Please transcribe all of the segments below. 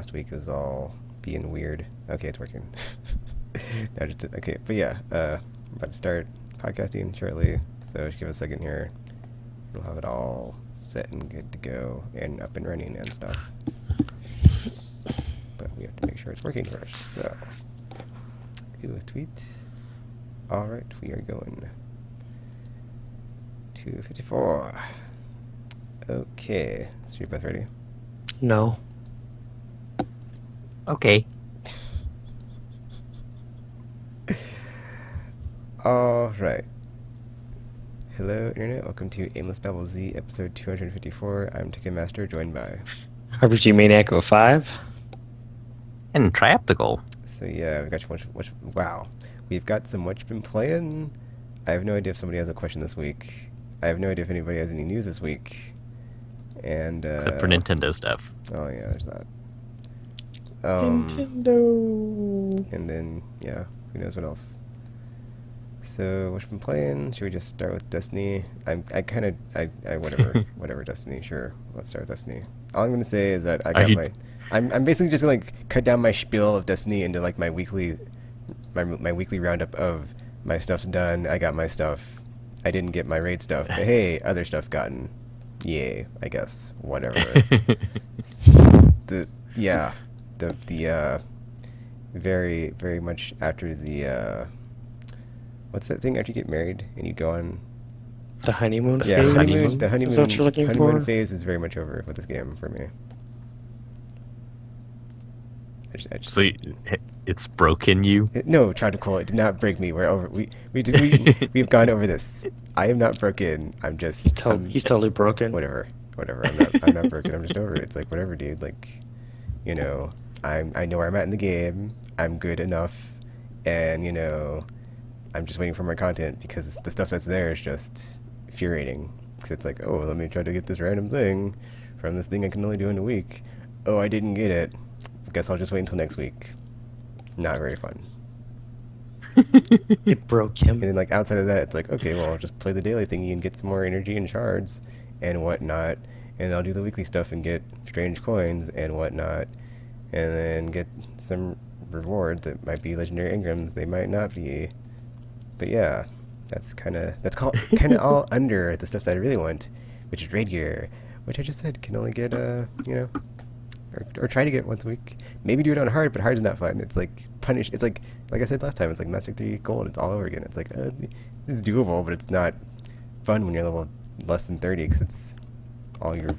last week was all being weird. Okay, it's working. No, okay, but yeah, I'm about to start podcasting shortly, so just give us a second here. We'll have it all set and good to go and up and running and stuff. But we have to make sure it's working first, so. It was tweet. Alright, we are going. 254. Okay, so you're both ready? No. Okay. Alright. Hello, Internet. Welcome to Aimless Babble Z, episode 254. I'm Ticketmaster, joined by... RPG Maniac 05. And Trioptical. So yeah, we've got wow. We've got some Whatcha been playing. I have no idea if somebody has a question this week. I have no idea if anybody has any news this week. And Except for Nintendo stuff. Oh yeah, there's that. Nintendo. And then yeah, who knows what else. So what you been playing? Should we just start with Destiny? I whatever Destiny. Sure, let's start with Destiny. All I'm gonna say is that I'm basically just gonna like cut down my spiel of Destiny into like my weekly roundup of my stuff's done. I got my stuff. I didn't get my raid stuff, but hey, other stuff gotten. Yay, I guess. Whatever. Very, very much after the what's that thing after you get married and you go on The honeymoon phase? the honeymoon, Is that what you're looking honeymoon for? phase is very much over with this game for me. So it's broken you? No, Tropical, it did not break me. We're over. We've gone over this. I am not broken. I'm just. He's totally broken. Whatever. I'm not broken. I'm just over it. It's like whatever, dude. Like, you know, I know where I'm at in the game. I'm good enough, and you know, I'm just waiting for more content because the stuff that's there is just infuriating. Because it's like, oh, let me try to get this random thing from this thing I can only do in a week. Oh, I didn't get it. Guess I'll just wait until next week. Not very fun. It broke him. And then like outside of that, it's like, okay, well, I'll just play the daily thingy and get some more energy and shards and whatnot. And I'll do the weekly stuff and get strange coins and whatnot. And then get some rewards that might be legendary engrams. They might not be. But yeah, that's kind of all under the stuff that I really want, which is raid gear, which I just said can only get, you know, or try to get once a week. Maybe do it on hard, but hard is not fun. It's like punish. It's like I said last time, it's like Mass Effect 3 Gold. It's all over again. It's like, this is doable, but it's not fun when you're level less than 30 because it's all your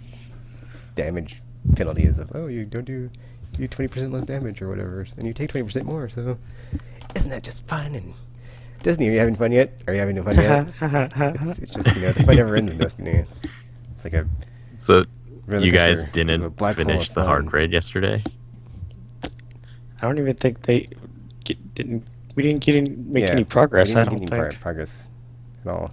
damage penalties of, oh, you 20% less damage or whatever, and you take 20% more, so isn't that just fun? And Destiny, are you having fun yet? Are you having fun yet? It's just, you know, the fun never ends in Destiny. It's like a... So... You guys didn't finish the hard raid yesterday? I don't even think we didn't make any progress. We didn't make any progress at all.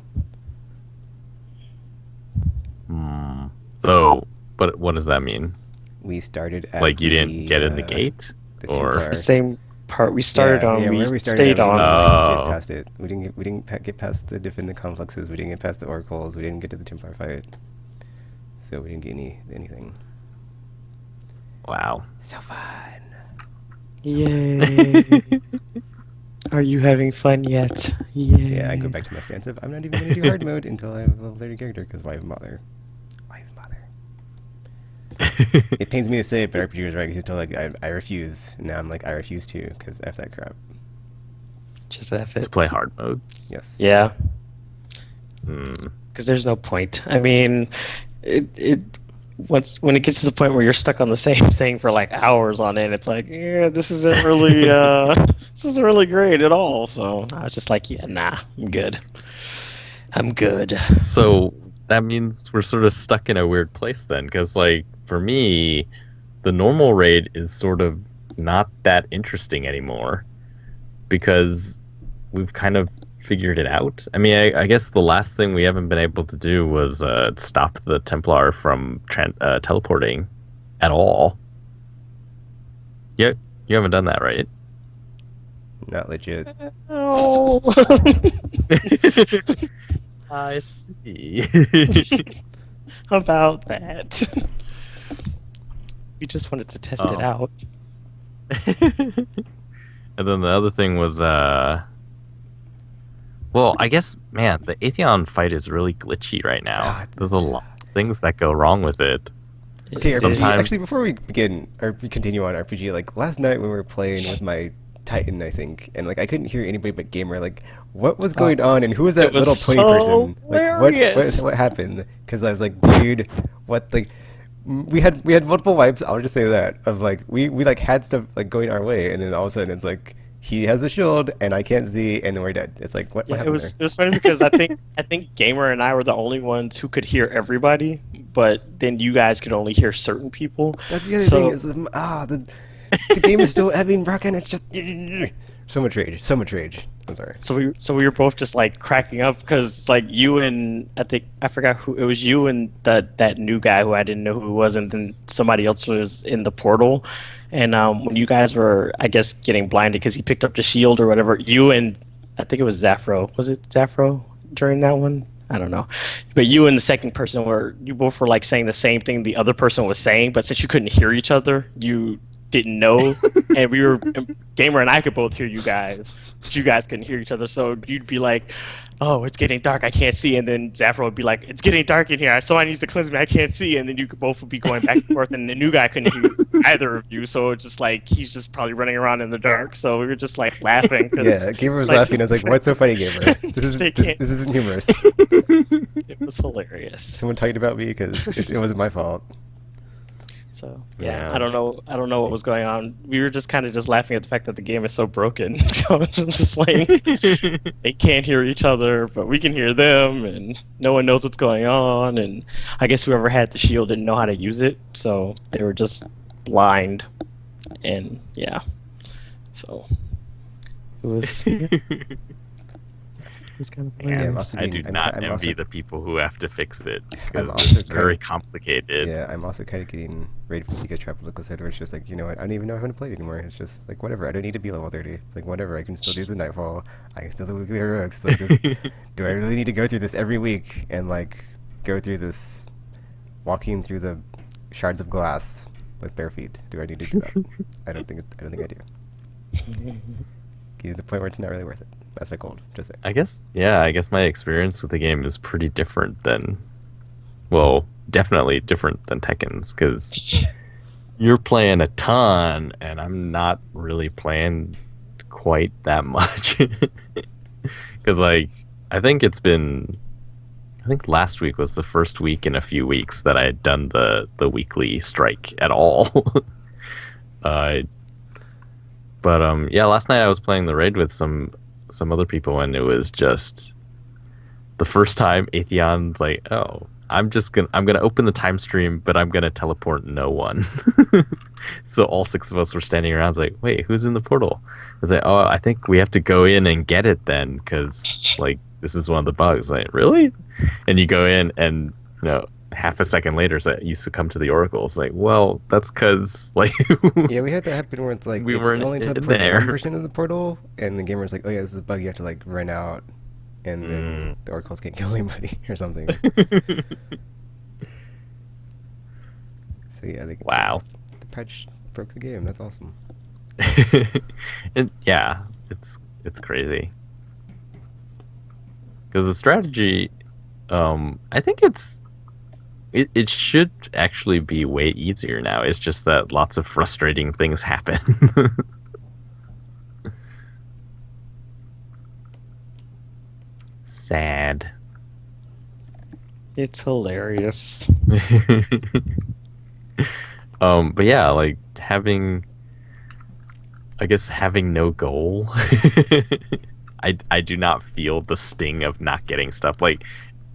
So, but what does that mean? We started at like you didn't get in the gate, or the same part we started on. Yeah, we we stayed on. Like, get past it. We didn't get past the defend the complexes. We didn't get past the oracles. We didn't get to the Templar fight. So we didn't get anything. Wow. So fun. Yay. Are you having fun yet? Yay. So yeah, I go back to my stance of I'm not even going to do hard mode until I have a level 30 character, because why even bother? It pains me to say it, but RPG was right, because he's told like I refuse. And now I'm like, I refuse to, because F that crap. Just F it. To play hard mode? Yes. Yeah. Because there's no point. I mean... when it gets to the point where you're stuck on the same thing for like hours on end, it's like, yeah, this isn't really great at all. So I was just like, yeah, nah, I'm good. So that means we're sort of stuck in a weird place then, because like for me, the normal raid is sort of not that interesting anymore because we've kind of figured it out. I mean, I guess the last thing we haven't been able to do was stop the Templar from teleporting at all. Yeah, you haven't done that, right? Not legit. Oh. I see. About that. We just wanted to test it Um, out. and then the other thing was, well, I guess, man, the Atheon fight is really glitchy right now. Ah, There's a lot of things that go wrong with it. okay, Is RPG. it? Sometimes, Actually, before we begin, or we continue on RPG, like last night when we were playing with my Titan, I think, and like I couldn't hear anybody but Gamer. Like, what was going on, and who was It that was little pony so person? Like, hilarious. what happened? Because I was like, dude, what? Like, we had multiple wipes. I'll just say that of like we like had stuff like going our way, and then all of a sudden it's like he has a shield and I can't see, and then we're dead. It's like what Yeah, it happened was there? it was funny because I think Gamer and I were the only ones who could hear everybody, but then you guys could only hear certain people. That's the other thing So is the game is still having broken. It's just so much rage, so much rage. I'm sorry. so we were both just like cracking up because like you and I think I forgot who it was, you and that new guy who I didn't know who it was, and then somebody else was in the portal. And when you guys were, I guess, getting blinded because he picked up the shield or whatever, you and I think it was Zaffro. Was it Zaffro during that one? I don't know. But you and the second person you both were like saying the same thing the other person was saying, but since you couldn't hear each other, you didn't know. And Gamer and I could both hear you guys, but you guys couldn't hear each other. So you'd be like, oh, it's getting dark, I can't see. And then Zaffro would be like, it's getting dark in here, somebody needs to cleanse me, I can't see. And then you could both would be going back and forth, and the new guy couldn't hear either of you. So it's just like, he's just probably running around in the dark. So we were just like laughing. Yeah, Gamer was like, laughing. I was like, "What's so funny, Gamer? They can't- This isn't humorous." It was hilarious. Someone talked about me because it wasn't my fault. So Yeah. I don't know what was going on. We were just kind of just laughing at the fact that the game is so broken. So it's just like they can't hear each other, but we can hear them, and no one knows what's going on. And I guess whoever had the shield didn't know how to use it, so they were just blind. And yeah, so it was kind of Yeah, hilarious. I'm also I being, do not I'm envy also, the people who have to fix it I'm because also it's very kind complicated. yeah, I'm also kind of getting Raid Fatigue Tropical Head, where it's just like, you know what, I don't even know if I'm gonna play it anymore. It's just like whatever. I don't need to be level 30. It's like whatever. I can still do the Nightfall. I can still do the weekly heroics. Like, just, do I really need to go through this every week and like go through this, walking through the shards of glass with bare feet? Do I need to do that? I don't think I do. Get to the point where it's not really worth it. That's my goal. Just saying. I guess my experience with the game is pretty different than, well, definitely different than Tekken's, because you're playing a ton and I'm not really playing quite that much. Because like I think last week was the first week in a few weeks that I had done the weekly strike at all. uh, but yeah, last night I was playing the raid with some other people, and it was just the first time Atheon's like, oh, I'm gonna open the time stream, but I'm gonna teleport no one. So all six of us were standing around. It's like, wait, who's in the portal? I was like, oh, I think we have to go in and get it then, because like this is one of the bugs. Like, really? And you go in, and half a second later, it's like you succumb to the oracle. It's like, well, that's because like Yeah, we had that happen where it's like We it weren't only in teleported there. one version of the portal, and the gamer's like, "Oh yeah, this is a bug. You have to like run out, and then the oracles can't kill anybody or something." So yeah, wow. the patch broke the game. That's awesome. And yeah, it's crazy because the strategy, I think it should actually be way easier now. It's just that lots of frustrating things happen. Sad. It's hilarious. But yeah, like I guess having no goal. I do not feel the sting of not getting stuff. Like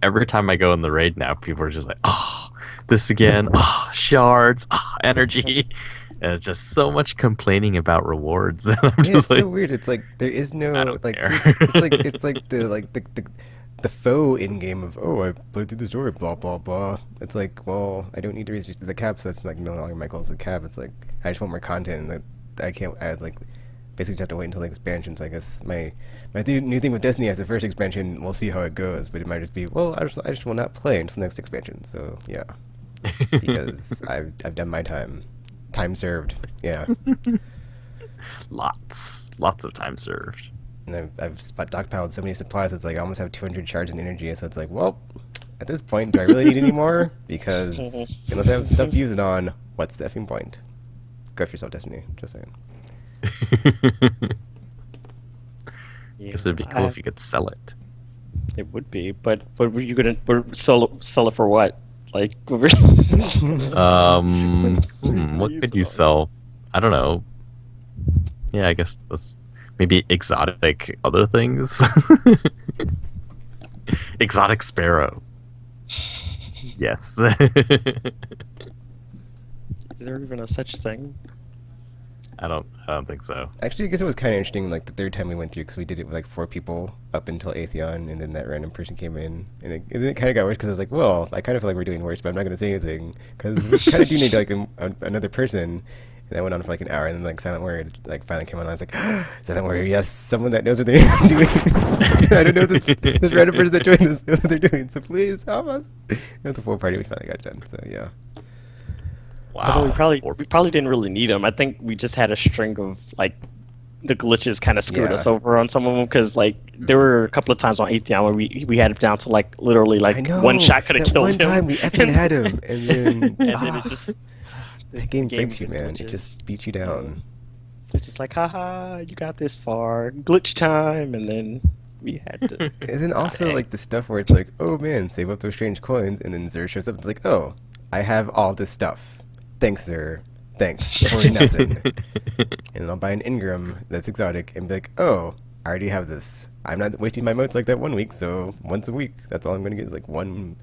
every time I go in the raid now, people are just like, oh, this again, oh, shards, oh, energy. And it's just so much complaining about rewards. And I'm Yeah, just it's like, so weird. It's like there is I no don't like care. it's like the faux in game of, oh, I played through the story, blah blah blah. It's like, well, I don't need to reach the cap, so it's like no longer my goal is the cap. It's like I just want more content, and that I can't add like basically have to wait until the expansion. So I guess my new thing with Destiny as the first expansion, we'll see how it goes, but it might just be, well, I just will not play until the next expansion. So yeah, because I've done my time. Time served. Yeah. Lots of time served. And I've stockpiled so many supplies. It's like I almost have 200 shards in energy. So it's like, well, at this point, do I really need any more? Because unless I have stuff to use it on, what's the effing point? Go for yourself, Destiny. Just saying. Guess it'd be cool if you could sell it. It would be, but were you gonna sell it for what? Like, What could you sell? I don't know. Yeah, I guess that's maybe exotic other things. Exotic sparrow. Yes. Is there even a such thing? I don't think so. Actually, I guess it was kind of interesting, like the third time we went through, because we did it with like 4 people up until Atheon, and then that random person came in, and it kind of got worse because I was like, well, I kind of feel like we're doing worse, but I'm not going to say anything because we kind of do need like another person. And that went on for like an hour, and then like Silent Warrior like finally came on. I was like, Silent Warrior, yes, someone that knows what they're doing. I don't know this random person that joined us knows what they're doing, so please help us. And the full party we finally got done. So yeah. Wow. Although we probably didn't really need them. I think we just had a string of like the glitches kind of screwed us over on some of them because like there were a couple of times on Atheon where we had it down to like literally like one shot could have killed him. One time we effing had him, and then it just. That game breaks you, man. It just beats you down. It's just like, haha, you got this far. Glitch time, and then we had to. And then also, like, the stuff where it's like, oh man, save up those strange coins, and then Zer shows up and it's like, oh, I have all this stuff. Thanks, Zer. Thanks for nothing. And then I'll buy an Ingram that's exotic and be like, oh, I already have this. I'm not wasting my motes like that 1 week, so once a week, that's all I'm going to get is like one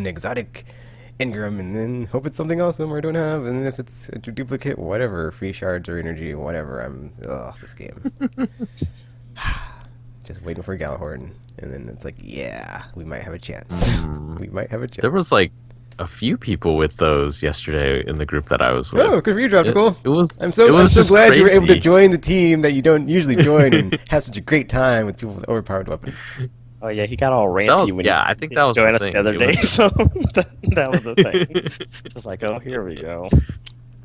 exotic Ingram, and then hope it's something awesome or I don't have, and then if it's a duplicate, whatever, free shards or energy, whatever, this game. Just waiting for a Galahorn, and then it's like, yeah, we might have a chance. We might have a chance. There was like a few people with those yesterday in the group that I was with. Oh, good for you, Droptical. I'm so glad you were able to join the team that you don't usually join and have such a great time with people with overpowered weapons. Oh yeah, he got all ranty when I think that was joined us the other day. So that was the thing. Just like, oh, here we go.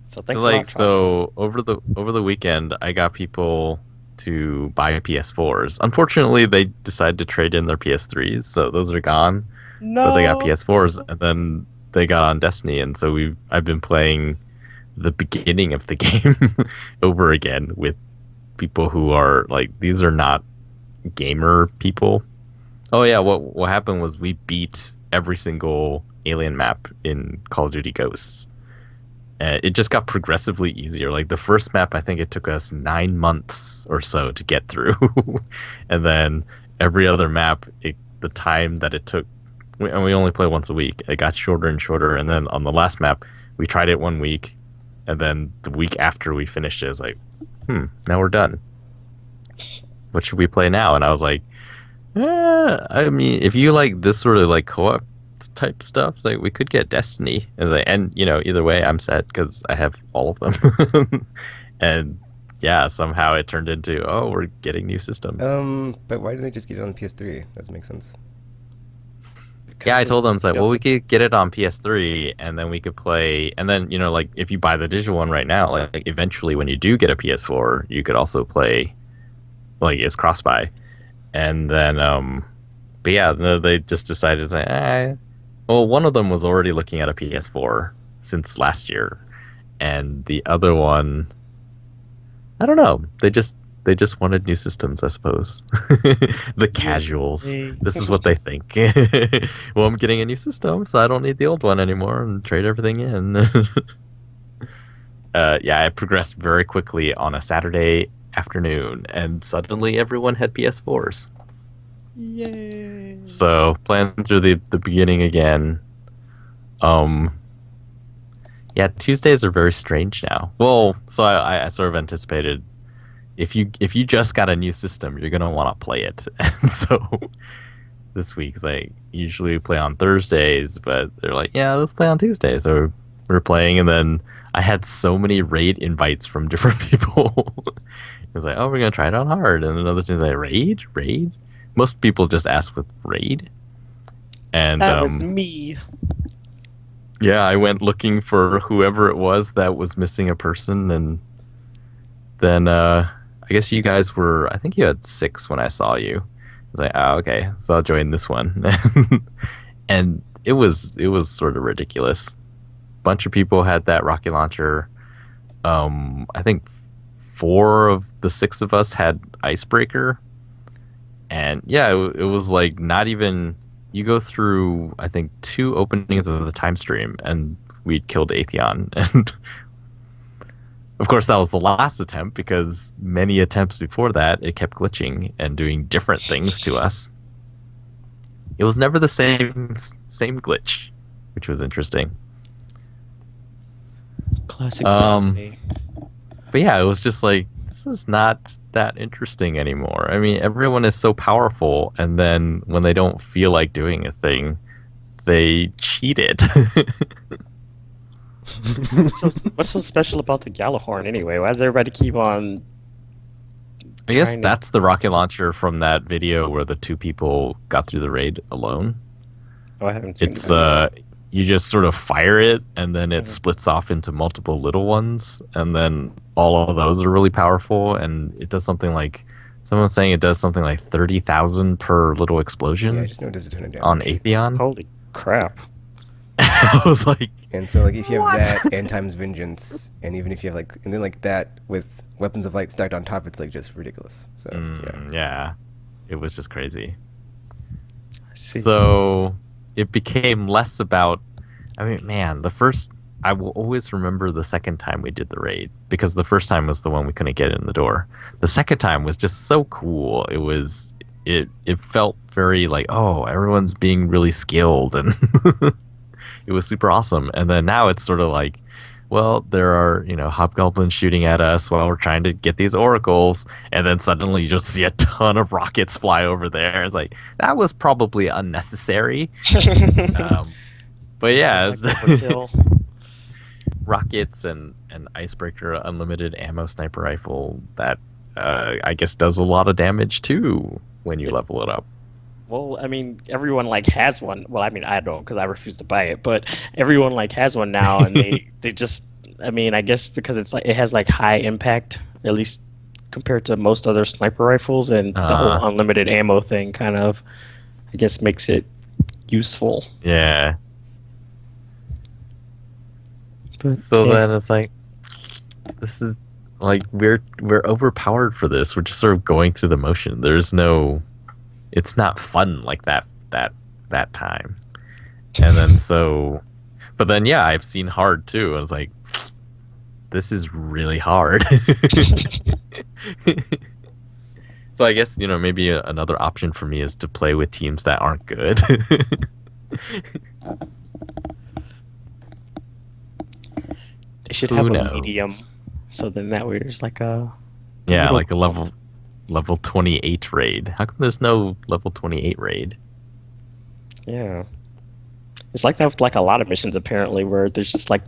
So thanks a lot. So over the weekend, I got people to buy PS4s. Unfortunately, they decided to trade in their PS3s, so those are gone. No. But they got PS4s, and then they got on Destiny, and so I've been playing the beginning of the game over again with people who are like, these are not gamer people. Oh yeah, what happened was we beat every single alien map in Call of Duty Ghosts. It just got progressively easier. Like the first map, I think it took us 9 months or so to get through. And then every other map, the time that it took, and we only play once a week, it got shorter and shorter. And then on the last map, we tried it 1 week. And then the week after we finished it, it was like, now we're done. What should we play now? And I was like, I mean, if you like this sort of like co-op type stuff, it's like we could get Destiny. And you know, either way, I'm set because I have all of them. And yeah, somehow it turned into, oh, we're getting new systems. But why didn't they just get it on PS3? Doesn't make sense. Yeah, I told them, it's like, well, we could get it on PS3, and then we could play. And then, you know, like if you buy the digital one right now, like eventually when you do get a PS4, you could also play like as cross-buy. And then, but yeah, they just decided to say, well, one of them was already looking at a PS4 since last year, and the other one, I don't know. They just wanted new systems, I suppose. The casuals. This is what they think. Well, I'm getting a new system, so I don't need the old one anymore, and trade everything in. Yeah, I progressed very quickly on a Saturday afternoon, and suddenly everyone had PS4s. Yay! So playing through the beginning again. Yeah, Tuesdays are very strange now. Well, so I sort of anticipated if you just got a new system, you're gonna want to play it. And so this week, like usually we play on Thursdays, but they're like, yeah, let's play on Tuesdays. So we're playing, and then I had so many raid invites from different people. It was like, oh, we're gonna try it on hard, and another thing's like, raid. Most people just ask with raid, and that was me. Yeah, I went looking for whoever it was that was missing a person, and then I guess you guys were. I think you had 6 when I saw you. I was like, oh, okay, so I'll join this one, and it was sort of ridiculous. Bunch of people had that rocket launcher. I think 4 of the 6 of us had icebreaker, and yeah, it was like not even. You go through, I think, 2 openings of the time stream, and we killed Atheon. And of course, that was the last attempt because many attempts before that, it kept glitching and doing different things to us. It was never the same glitch, which was interesting. Classic Destiny. But yeah, it was just like, this is not that interesting anymore. I mean, everyone is so powerful, and then when they don't feel like doing a thing, they cheat it. So, what's so special about the Gjallarhorn anyway? Why does everybody keep on? I guess trying to- that's the rocket launcher from that video where the 2 people got through the raid alone. Oh, I haven't seen It's that. you just sort of fire it, and then it splits off into multiple little ones, and then all of those are really powerful, and it does something like, someone was saying it does something like 30,000 per little explosion Yeah, I just know it does a ton of damage. on Atheon. Holy crap! I was like, And so, like, if you have that and times vengeance, and even if you have like, and then like that with weapons of light stacked on top, it's like just ridiculous. So yeah, it was just crazy. I see. So it became less about. I mean, man, I will always remember the second time we did the raid, because the first time was the one we couldn't get in the door. The second time was just so cool. It felt very like, oh, everyone's being really skilled, and it was super awesome. And then now it's sort of like, well, there are, hobgoblins shooting at us while we're trying to get these oracles, and then suddenly you just see a ton of rockets fly over there. It's like, that was probably unnecessary. But yeah, Like overkill. rockets and icebreaker, unlimited ammo sniper rifle that I guess does a lot of damage too when you level it up. Well, I mean, everyone like has one. Well, I mean, I don't because I refuse to buy it. But everyone like has one now, and they just. I mean, I guess because it's like it has like high impact, at least compared to most other sniper rifles, and the whole unlimited ammo thing kind of, I guess, makes it useful. Yeah. But, So yeah. then it's like, this is like we're overpowered for this. We're just sort of going through the motion. It's not fun like that time. And then but then yeah, I've seen hard too. And it's like, this is really hard. So I guess maybe another option for me is to play with teams that aren't good. They should Who have knows? a medium, so then that way there's like a Yeah, middle like a level 28 raid. How come there's no level 28 raid? Yeah. It's like that with like a lot of missions apparently, where there's just like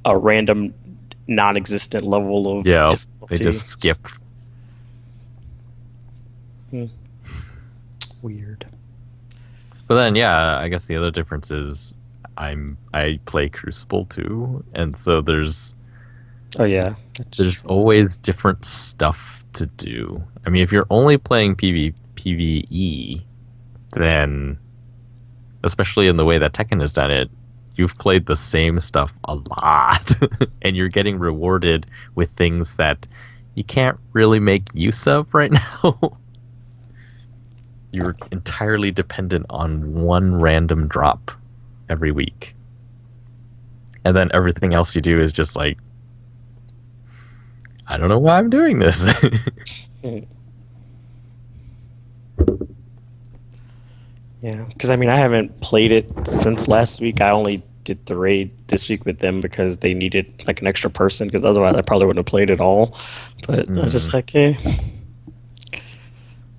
a random non-existent level of Yeah, difficulty. they just skip. Weird. But then yeah, I guess the other difference is I play Crucible too, and so there's Oh yeah. always different stuff to do. I mean, if you're only playing PvE, then especially in the way that Tekken has done it, you've played the same stuff a lot, and you're getting rewarded with things that you can't really make use of right now. You're entirely dependent on one random drop every week. And then everything else you do is just like, I don't know why I'm doing this. Yeah, because I mean, I haven't played it since last week. I only did the raid this week with them because they needed like an extra person. Because otherwise, I probably wouldn't have played it all. But I was just like, eh.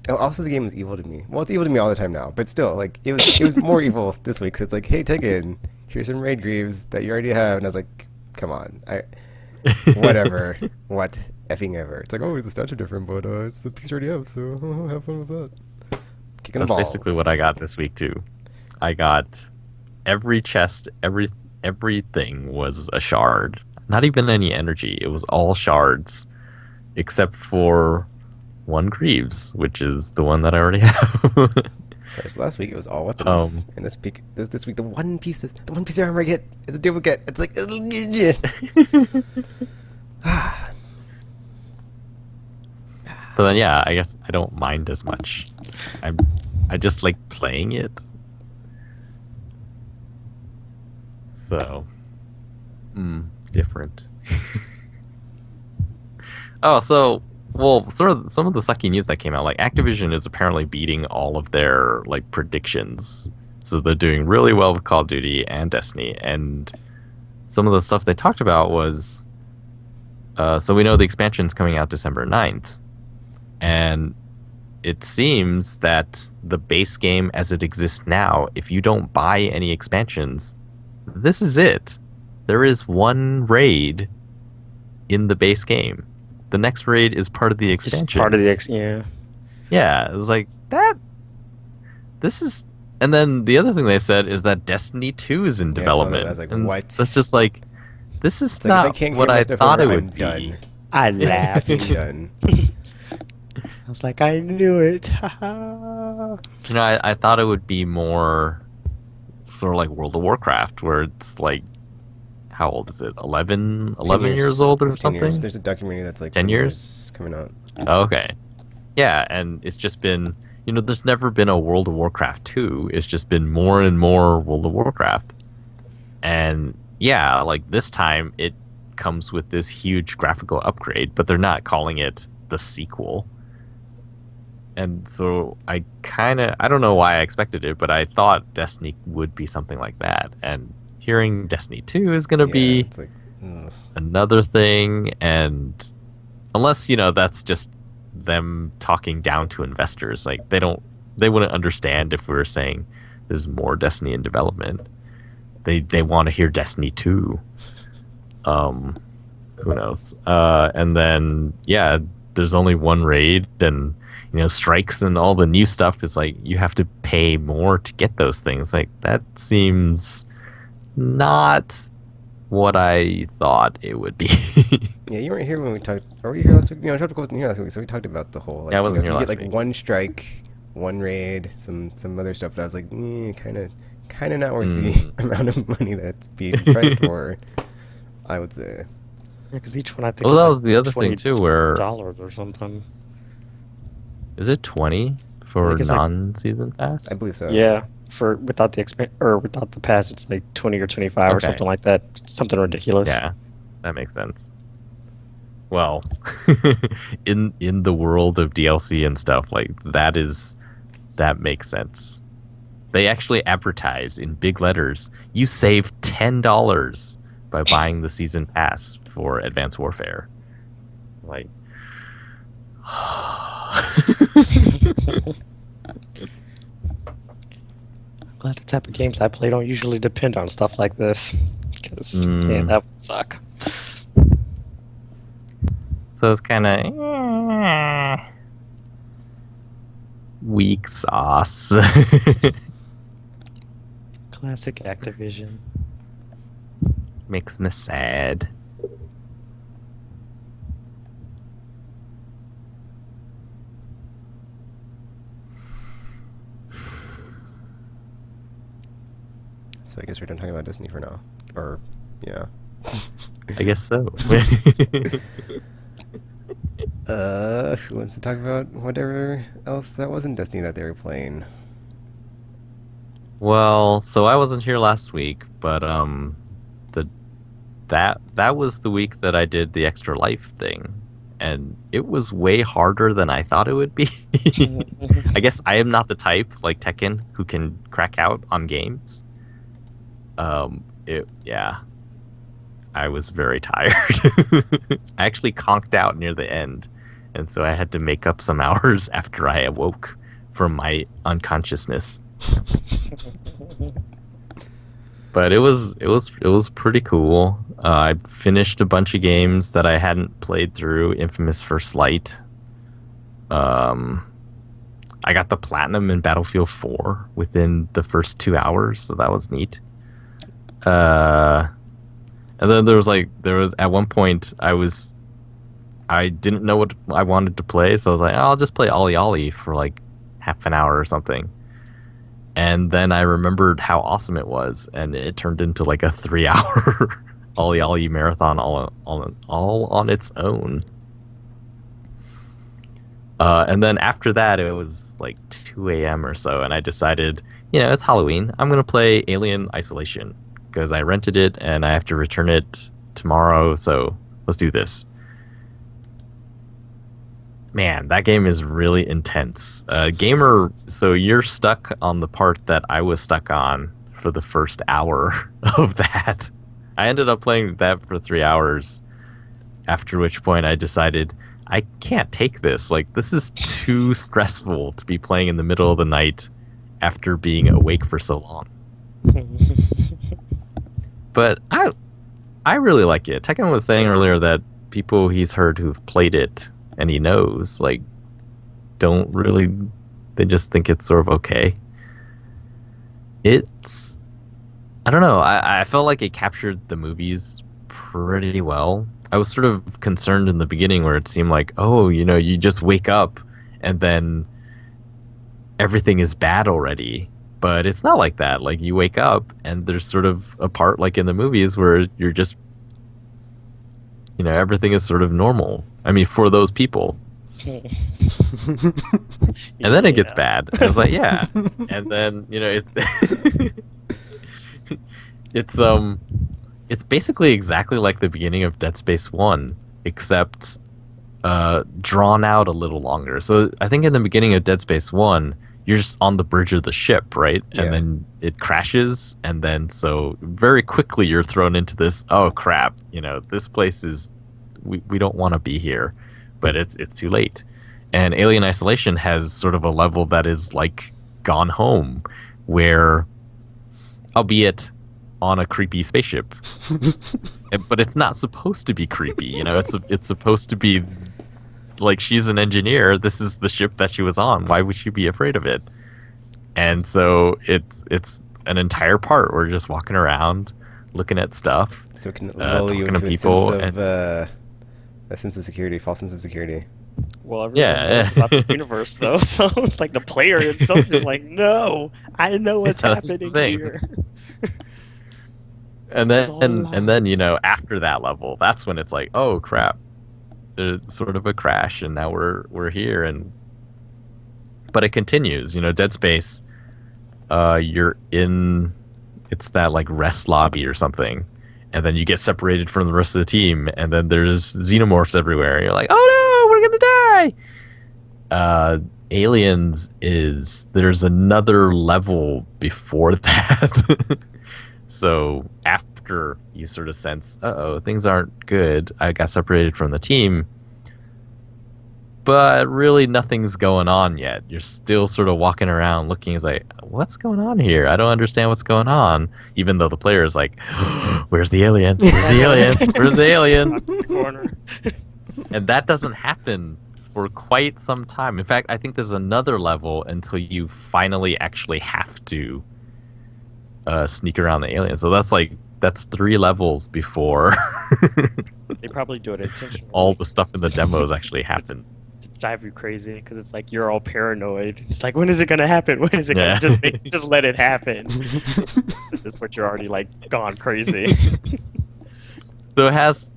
Oh, also, the game was evil to me. Well, it's evil to me all the time now, but still, like it was more evil this week. Cause it's like, hey, Tekken, here's some raid greaves that you already have, and I was like, come on, whatever, what effing ever. It's like, oh, the stats are different, but it's the piece you already have, so have fun with that. Kicking the That's balls. basically what I got this week too. I got every chest, everything was a shard. Not even any energy. It was all shards, except for one Greaves, which is the one that I already have. Whereas last week it was all weapons, and this week the one piece of armor I get is a duplicate. It's like, But then, yeah, I guess I don't mind as much. I just like playing it. So, different. Oh, so, well, sort of some of the sucky news that came out, like Activision is apparently beating all of their like predictions. So they're doing really well with Call of Duty and Destiny, and some of the stuff they talked about was, so we know the expansion's coming out December 9th, and it seems that the base game as it exists now, if you don't buy any expansions, this is it. There is one raid in the base game. The next raid is part of the expansion. It's part of the yeah. Yeah, it was like that. This is, and then the other thing they said is that Destiny 2 is in development. I was like, and what? That's just like, this is It's like, if I not can't what get my I stuff thought over, it I'm would be. I done. I'm laughed. done. I was like, I knew it. You know, I thought it would be more sort of like World of Warcraft, where it's like, how old is it? 11 years old or It's 10 something? years. There's a documentary that's like 10 years coming out. Oh, okay. Yeah, and it's just been, you know, there's never been a World of Warcraft 2. It's just been more and more World of Warcraft. And yeah, like this time it comes with this huge graphical upgrade, but they're not calling it the sequel. And so I don't know why I expected it, but I thought Destiny would be something like that. And hearing Destiny 2 is going to be it's like, another thing, and unless, you know, that's just them talking down to investors, like they wouldn't understand if we were saying there's more Destiny in development. They want to hear Destiny 2. Who knows? And then yeah, there's only one raid, and you know, strikes and all the new stuff is like you have to pay more to get those things. Like that seems not what I thought it would be. yeah, you weren't here when we talked. Or were you here last week? No, Tropical wasn't here last week, so we talked about the whole. Like, Yeah, I wasn't you here get last like week. one strike, one raid, some other stuff. That I was like, kind of not worth the amount of money that's being priced for. I would say. Because each one I think. Well, is that like was the other thing too, where $20 or something. is it 20 for think it's like- non-season pass? I believe so. Yeah, for without the pass, it's like 20 or 25 or Okay. something like that. Something ridiculous. Yeah, that makes sense. Well, in the world of DLC and stuff, like that makes sense. They actually advertise in big letters, you save $10 by buying the season pass for Advanced Warfare. Like, Glad the type of games I play don't usually depend on stuff like this. Because that would suck. so it's kind of weak sauce. Classic Activision. Makes me sad. So I guess we're done talking about Disney for now. Or, yeah. I guess so. Who wants to talk about whatever else that wasn't Destiny that they were playing? Well, so I wasn't here last week, but that was the week that I did the Extra Life thing, and it was way harder than I thought it would be. I guess I am not the type like Tekken who can crack out on games. I was very tired. I actually conked out near the end, and so I had to make up some hours after I awoke from my unconsciousness. But it was pretty cool. I finished a bunch of games that I hadn't played through. Infamous First Light. I got the platinum in Battlefield 4 within the first 2 hours, so that was neat. Uh, and then there was at one point I didn't know what I wanted to play, so I was like, oh, I'll just play Ollie Ollie for like half an hour or something. And then I remembered how awesome it was, and it turned into like a 3-hour Ollie Ollie marathon all on its own. And then after that, it was like 2 a.m. or so, and I decided, it's Halloween. I'm going to play Alien Isolation, because I rented it, and I have to return it tomorrow, so let's do this. Man, that game is really intense. Gamer, so you're stuck on the part that I was stuck on for the first hour of that. I ended up playing that for 3 hours, after which point I decided, I can't take this. Like, this is too stressful to be playing in the middle of the night after being awake for so long. But I really like it. Tekken was saying earlier that people he's heard who've played it and he knows, like, don't really, they just think it's sort of okay. It's, I don't know, I felt like it captured the movies pretty well. I was sort of concerned in the beginning where it seemed like, oh, you just wake up and then everything is bad already. But it's not like that. Like, you wake up and there's sort of a part like in the movies where you're just, everything is sort of normal. I mean, for those people. And then it gets bad. I was like, yeah. And then, it's basically exactly like the beginning of Dead Space 1, except drawn out a little longer. So I think in the beginning of Dead Space 1, you're just on the bridge of the ship, right? Yeah. And then it crashes, and then so very quickly you're thrown into this, oh crap, this place is, we don't want to be here, but it's too late. And Alien Isolation has sort of a level that is like Gone Home, where, albeit on a creepy spaceship, but it's not supposed to be creepy. It's supposed to be like, she's an engineer. This is the ship that she was on. Why would she be afraid of it? And so it's an entire part where you're just walking around, looking at stuff, so it can lull you into a sense of security, false sense of security. Well, everyone knows about the universe, though, so it's like the player himself is like, no, I know what's happening here. And then after that level, that's when it's like, oh crap, there's sort of a crash, and now we're here. But it continues. Dead Space, you're in, it's that like rest lobby or something, and then you get separated from the rest of the team, and then there's xenomorphs everywhere. You're like, oh no, we're gonna die. Aliens there's another level before that. So after you sort of sense, uh-oh, things aren't good, I got separated from the team, but really nothing's going on yet. You're still sort of walking around looking, like, what's going on here? I don't understand what's going on. Even though the player is like, where's the alien? Where's the alien? Where's the alien? The corner. And that doesn't happen for quite some time. In fact, I think there's another level until you finally actually have to sneak around the alien. So that's 3 levels before They probably do it intentionally. all the stuff in the demos actually happen. To drive you crazy, because it's like you're all paranoid. It's like, when is it gonna happen? When is it gonna just let it happen? That's what you're already like gone crazy. So it has,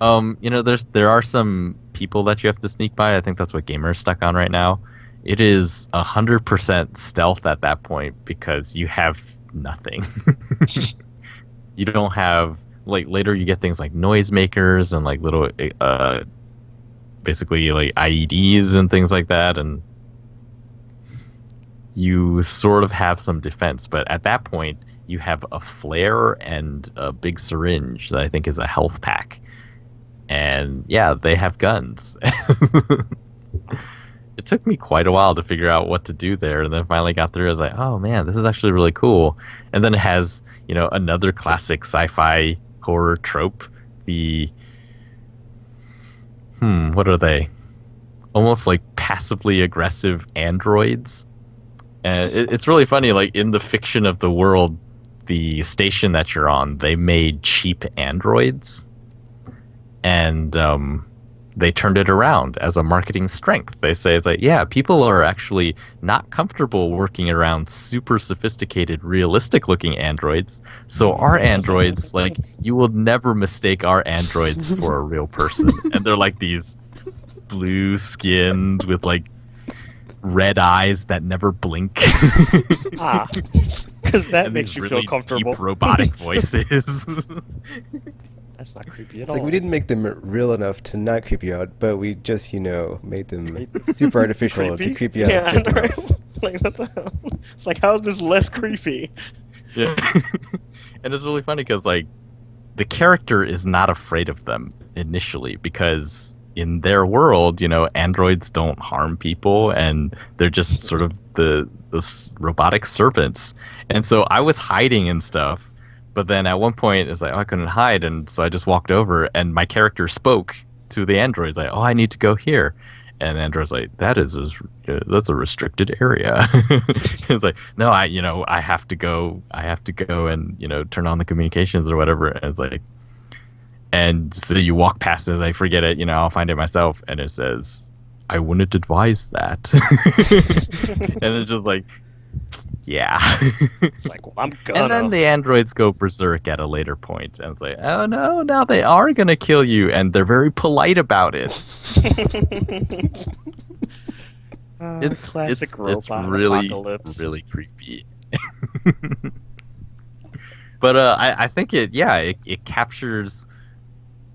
there are some people that you have to sneak by. I think that's what Gamer's stuck on right now. It is 100% stealth at that point because you have nothing. You don't have, like, later you get things like noisemakers and like little basically like IEDs and things like that, and you sort of have some defense. But at that point you have a flare and a big syringe that I think is a health pack, and yeah, they have guns. It took me quite a while to figure out what to do there, and then finally got through. I was like, oh man, this is actually really cool. And then it has, another classic sci-fi horror trope, the what are they? Almost like passively aggressive androids. And it's really funny, like in the fiction of the world, the station that you're on, they made cheap androids, and they turned it around as a marketing strength. They say it's like, yeah, people are actually not comfortable working around super sophisticated, realistic-looking androids. So our androids, like, you will never mistake our androids for a real person. And they're like these blue-skinned with like red eyes that never blink. Because that and makes these you really feel comfortable. deep robotic voices. That's not creepy at It's all. like we didn't make them real enough to not creep you out, but we just, made them super artificial to creep you out Yeah, just right? enough. Like, what the hell? It's like, how is this less creepy? Yeah. And it's really funny because, like, the character is not afraid of them initially because in their world, androids don't harm people and they're just sort of the robotic servants. And so I was hiding and stuff. But then at one point, it's like, I couldn't hide, and so I just walked over, and my character spoke to the androids, like, "Oh, I need to go here," and the android's like, that's a restricted area." It's like, no, I have to go, and turn on the communications or whatever. And it's like, and so you walk past it, I forget it, I'll find it myself, and it says, "I wouldn't advise that," and it's just like. Yeah. It's like, well, I'm gonna. And then the androids go berserk at a later point, and it's like, oh no, now they are gonna kill you, and they're very polite about it. Classic robot it's really, apocalypse. really creepy. But I think it captures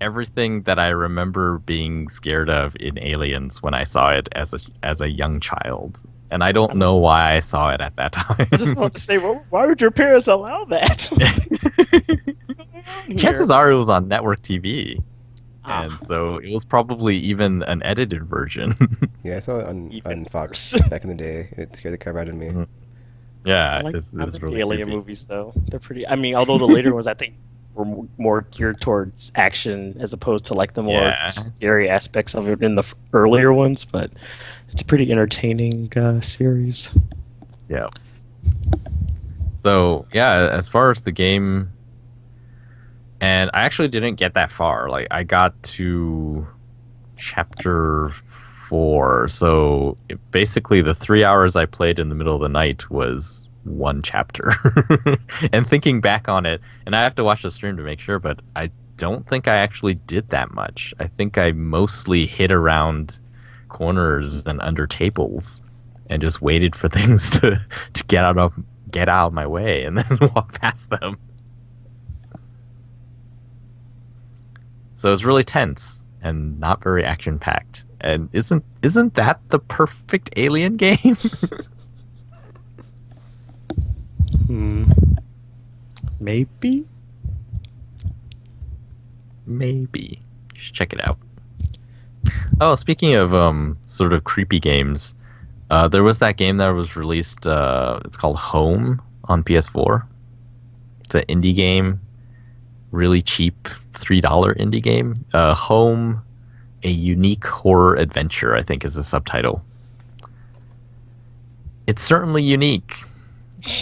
everything that I remember being scared of in Aliens when I saw it as a young child. And I don't know why I saw it at that time. I just want to say, well, why would your parents allow that? Chances are it was on network TV. And so it was probably even an edited version. Yeah, I saw it on Fox back in the day. It scared the crap out of me. Mm-hmm. Yeah, I like it's the really Alien creepy. movies, though. They're pretty. I mean, although the later ones, I think, were more geared towards action as opposed to like the more scary aspects of it in the earlier ones. But it's a pretty entertaining series. Yeah. So yeah, as far as the game, and I actually didn't get that far. Like I got to chapter 4. So basically, the 3 hours I played in the middle of the night was one chapter. And thinking back on it, and I have to watch the stream to make sure, but I don't think I actually did that much. I think I mostly hid around corners and under tables and just waited for things to get out of my way and then walk past them. So it's really tense and not very action packed. And isn't that the perfect Alien game? Maybe. Maybe. You should check it out. Oh, speaking of sort of creepy games, there was that game that was released. It's called Home on PS4. It's an indie game, really cheap, $3 indie game. Home, a unique horror adventure, I think is the subtitle. It's certainly unique.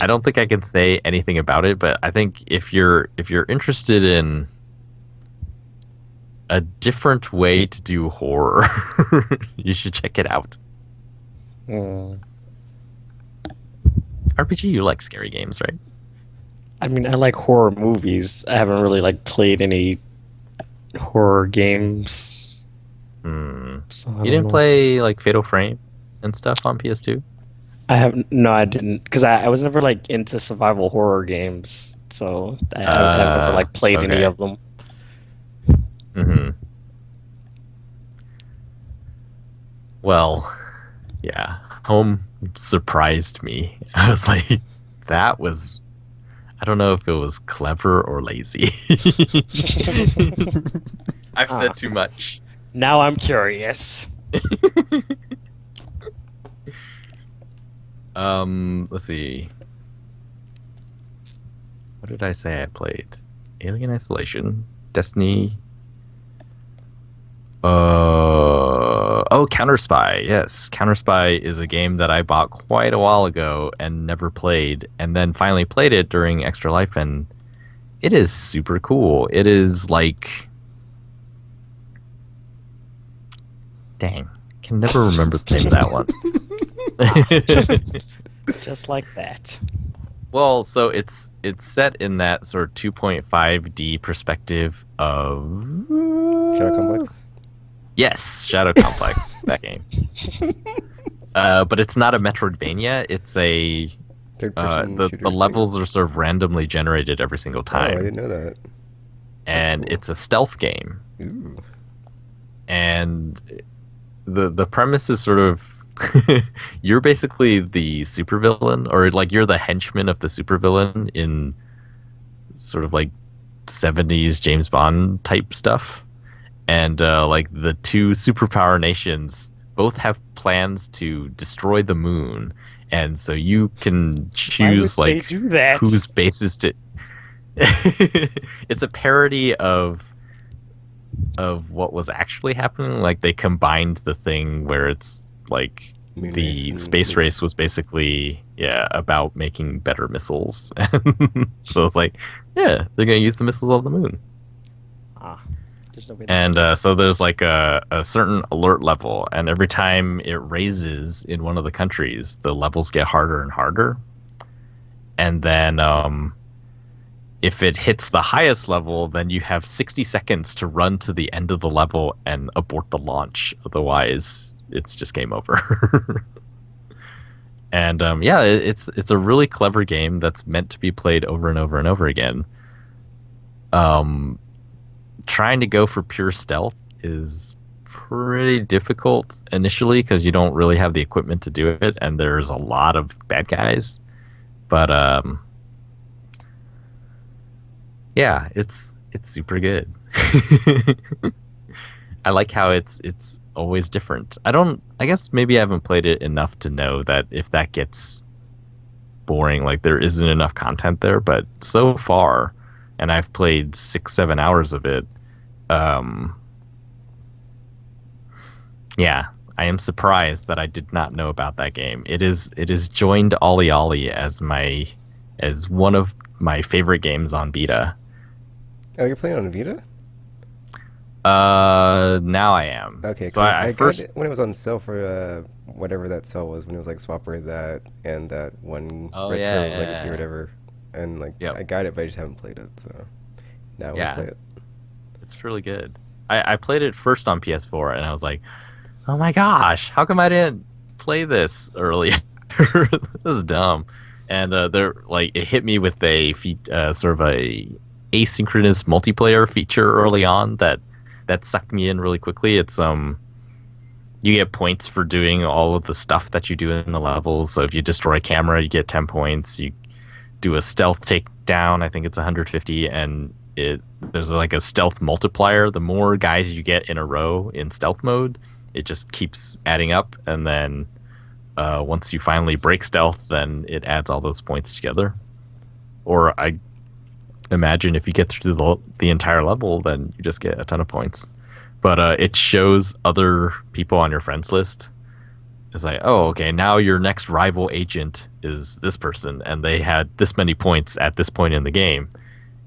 I don't think I can say anything about it, but I think if you're interested in a different way to do horror, you should check it out. RPG, you like scary games, right? I mean, I like horror movies. I haven't really played any horror games. So You didn't play Fatal Frame and stuff on PS2? No, I didn't, because I was never into survival horror games, so I've never played any of them. Mm-hmm. Well, yeah, Home surprised me. I was like, that was, I don't know if it was clever or lazy. I've said too much. Now I'm curious. Let's see. What did I say I played? Alien Isolation, Destiny. Oh, Counterspy, yes. Counterspy is a game that I bought quite a while ago and never played, and then finally played it during Extra Life, and it is super cool. It is like... Dang, can never remember the name of that one. Just like that. Well, so it's set in that sort of 2.5D perspective of... Shadow Complex? Yes, Shadow Complex, that game. But it's not a Metroidvania. It's a... Third-person the shooter levels are sort of randomly generated every single thing? Oh, I time. didn't know that. And cool. it's a stealth game. Ooh. And the premise is sort of... you're basically the supervillain, or like you're the henchman of the supervillain in sort of like 70s James Bond type stuff. And like the two superpower nations both have plans to destroy the moon, and so you can choose Why would like they do that? whose bases to... It's a parody of what was actually happening. Like they combined the thing where it's like Moon race the and space moons. race was basically about making better missiles. So it's like, yeah, they're gonna use the missiles on the moon. There's no way. And so there's like a certain alert level, and every time it raises in one of the countries, the levels get harder and harder. And then if it hits the highest level, then you have 60 seconds to run to the end of the level and abort the launch. Otherwise, it's just game over. And it's a really clever game that's meant to be played over and over and over again. Trying to go for pure stealth is pretty difficult initially because you don't really have the equipment to do it, and there's a lot of bad guys. But yeah, it's super good. I like how it's always different. I guess maybe I haven't played it enough to know that if that gets boring, like there isn't enough content there, but so far, and I've played 6-7 hours of it, yeah, I am surprised that I did not know about that game. It is joined Ollie Ollie as one of my favorite games on Vita. Oh, you're playing on Vita? Now I am. Okay, so so I got first it when it was on sale for whatever that sale was, when it was like swap or that and that one retro yeah. legacy or whatever, and like Yep. I got it, but I just haven't played it. So now I want Yeah. to play it. It's really good. I played it first on PS4, and I was like, oh my gosh, how come I didn't play this earlier? This is dumb. And it hit me with a sort of a asynchronous multiplayer feature early on that sucked me in really quickly. It's you get points for doing all of the stuff that you do in the levels. So if you destroy a camera, you get 10 points. You do a stealth takedown, I think it's 150, and there's like a stealth multiplier. The more guys you get in a row in stealth mode, it just keeps adding up, and then once you finally break stealth, then it adds all those points together. Or I imagine if you get through the entire level, then you just get a ton of points. But it shows other people on your friends list. It's like, oh, okay, now your next rival agent is this person, and they had this many points at this point in the game.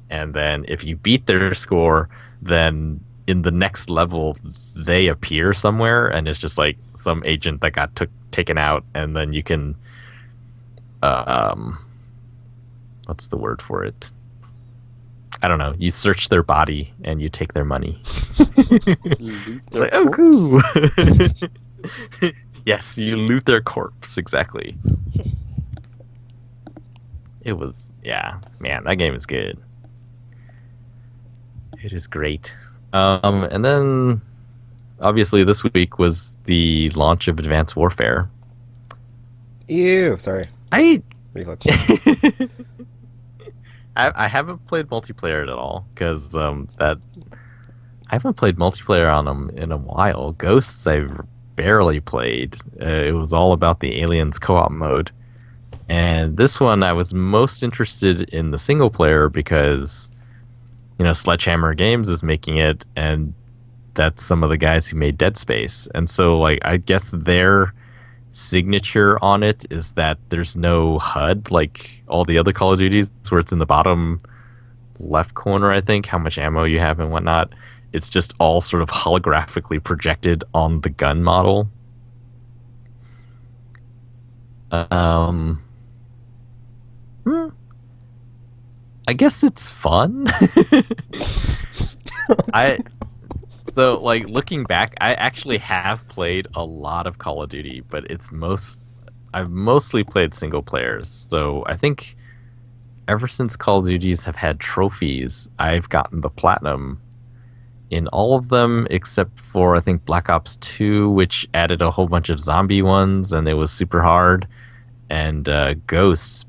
And then if you beat their score, then in the next level, they appear somewhere, and it's just like some agent that got taken out, and then you can, what's the word for it? I don't know. You search their body and you take their money. Loot Like, their oh, corpse. cool. Yes, you loot their corpse. Exactly. It was, yeah, man, that game is good. It is great. And then, obviously, this week was the launch of Advanced Warfare. Ew, sorry. Reflex. I haven't played multiplayer at all because I haven't played multiplayer on them in a while. Ghosts I've barely played. It was all about the Aliens co-op mode, and this one I was most interested in the single player because Sledgehammer Games is making it, and that's some of the guys who made Dead Space. And so, like, I guess their signature on it is that there's no HUD like all the other Call of Duties, where it's in the bottom left corner, I think, how much ammo you have and whatnot. It's just all sort of holographically projected on the gun model. I guess it's fun. I So, like, looking back, I actually have played a lot of Call of Duty, but I've mostly played single players. So I think ever since Call of Duties have had trophies, I've gotten the platinum in all of them except for, I think, Black Ops 2, which added a whole bunch of zombie ones, and it was super hard, and Ghosts,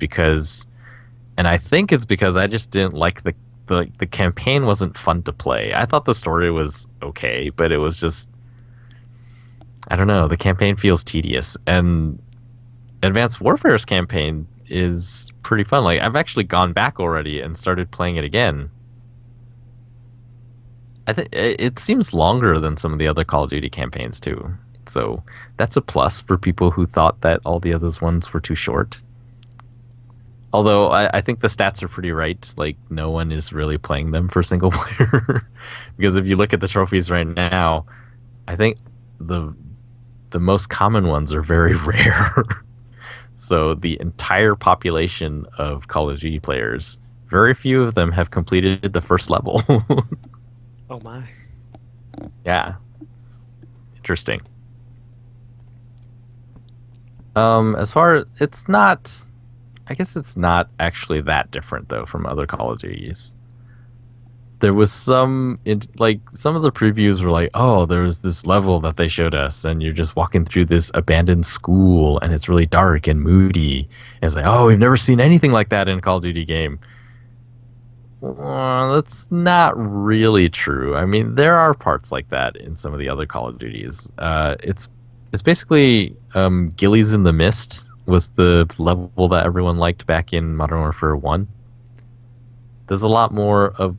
and I think it's because I just didn't like the campaign wasn't fun to play. I thought the story was okay, but it was just, I don't know, the campaign feels tedious. And Advanced Warfare's campaign is pretty fun. Like, I've actually gone back already and started playing it again. I think it seems longer than some of the other Call of Duty campaigns too. So that's a plus for people who thought that all the other ones were too short. Although I think the stats are pretty right. Like, no one is really playing them for single player. Because if you look at the trophies right now, I think the most common ones are very rare. So the entire population of Call of Duty players, very few of them have completed the first level. Oh my. Yeah. It's interesting. I guess it's not actually that different though from other Call of Duties. There was some of the previews were like, oh, there was this level that they showed us, and you're just walking through this abandoned school, and it's really dark and moody. And it's like, oh, we've never seen anything like that in a Call of Duty game. Well, that's not really true. I mean, there are parts like that in some of the other Call of Duties. It's basically Gillies in the Mist was the level that everyone liked back in Modern Warfare 1. There's a lot more of,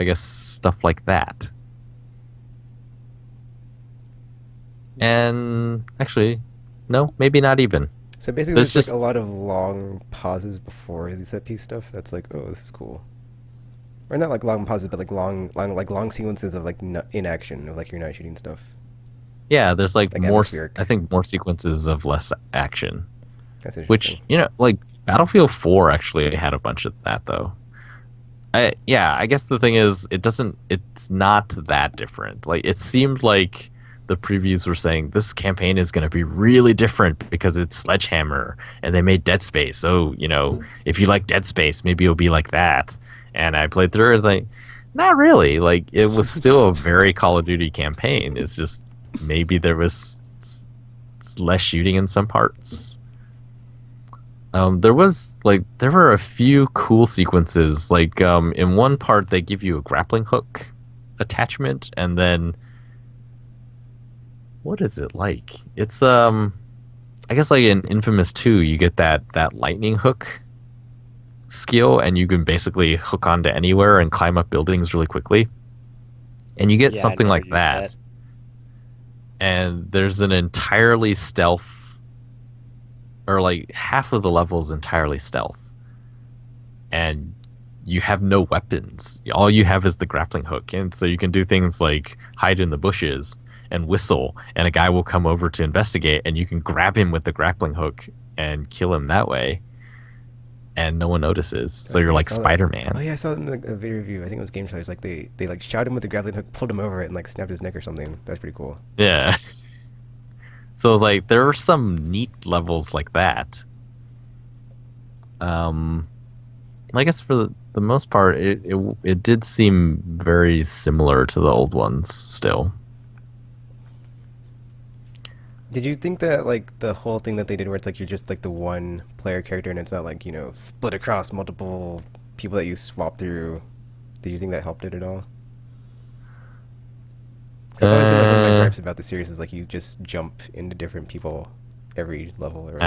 I guess, stuff like that. And actually, no, maybe not even. So basically, there's just like a lot of long pauses before the set piece stuff. That's like, oh, this is cool. Or not like long pauses, but like long sequences of like inaction, of like you're not shooting stuff. Yeah, there's like more. Atmospheric. I think more sequences of less action. That's interesting. Which, you know, like Battlefield 4 actually had a bunch of that though. I guess the thing is, it's not that different. Like, it seemed like the previews were saying this campaign is going to be really different because it's Sledgehammer and they made Dead Space. So, you know, if you like Dead Space, maybe it'll be like that. And I played through it, it's like, not really. Like, it was still a very Call of Duty campaign. It's just maybe there was less shooting in some parts. There were a few cool sequences. Like, in one part, they give you a grappling hook attachment, and then what is it like? It's I guess like in Infamous 2, you get that lightning hook skill, and you can basically hook onto anywhere and climb up buildings really quickly. And you get something like that. And there's an entirely stealth, or like half of the level is entirely stealth, and you have no weapons. All you have is the grappling hook, and so you can do things like hide in the bushes and whistle, and a guy will come over to investigate, and you can grab him with the grappling hook and kill him that way, and no one notices. So you're like Spider-Man. Oh yeah, I saw it in the video review. I think it was Game Trailers. Like they like shot him with the grappling hook, pulled him over it, and like snapped his neck or something. That's pretty cool. Yeah. So it's like there are some neat levels like that. I guess for the most part, it did seem very similar to the old ones still. Did you think that like the whole thing that they did, where it's like you're just like the one player character and it's not like, you know, split across multiple people that you swap through? Did you think that helped it at all? That's always been like one of my gripes about the series, is like you just jump into different people every level, or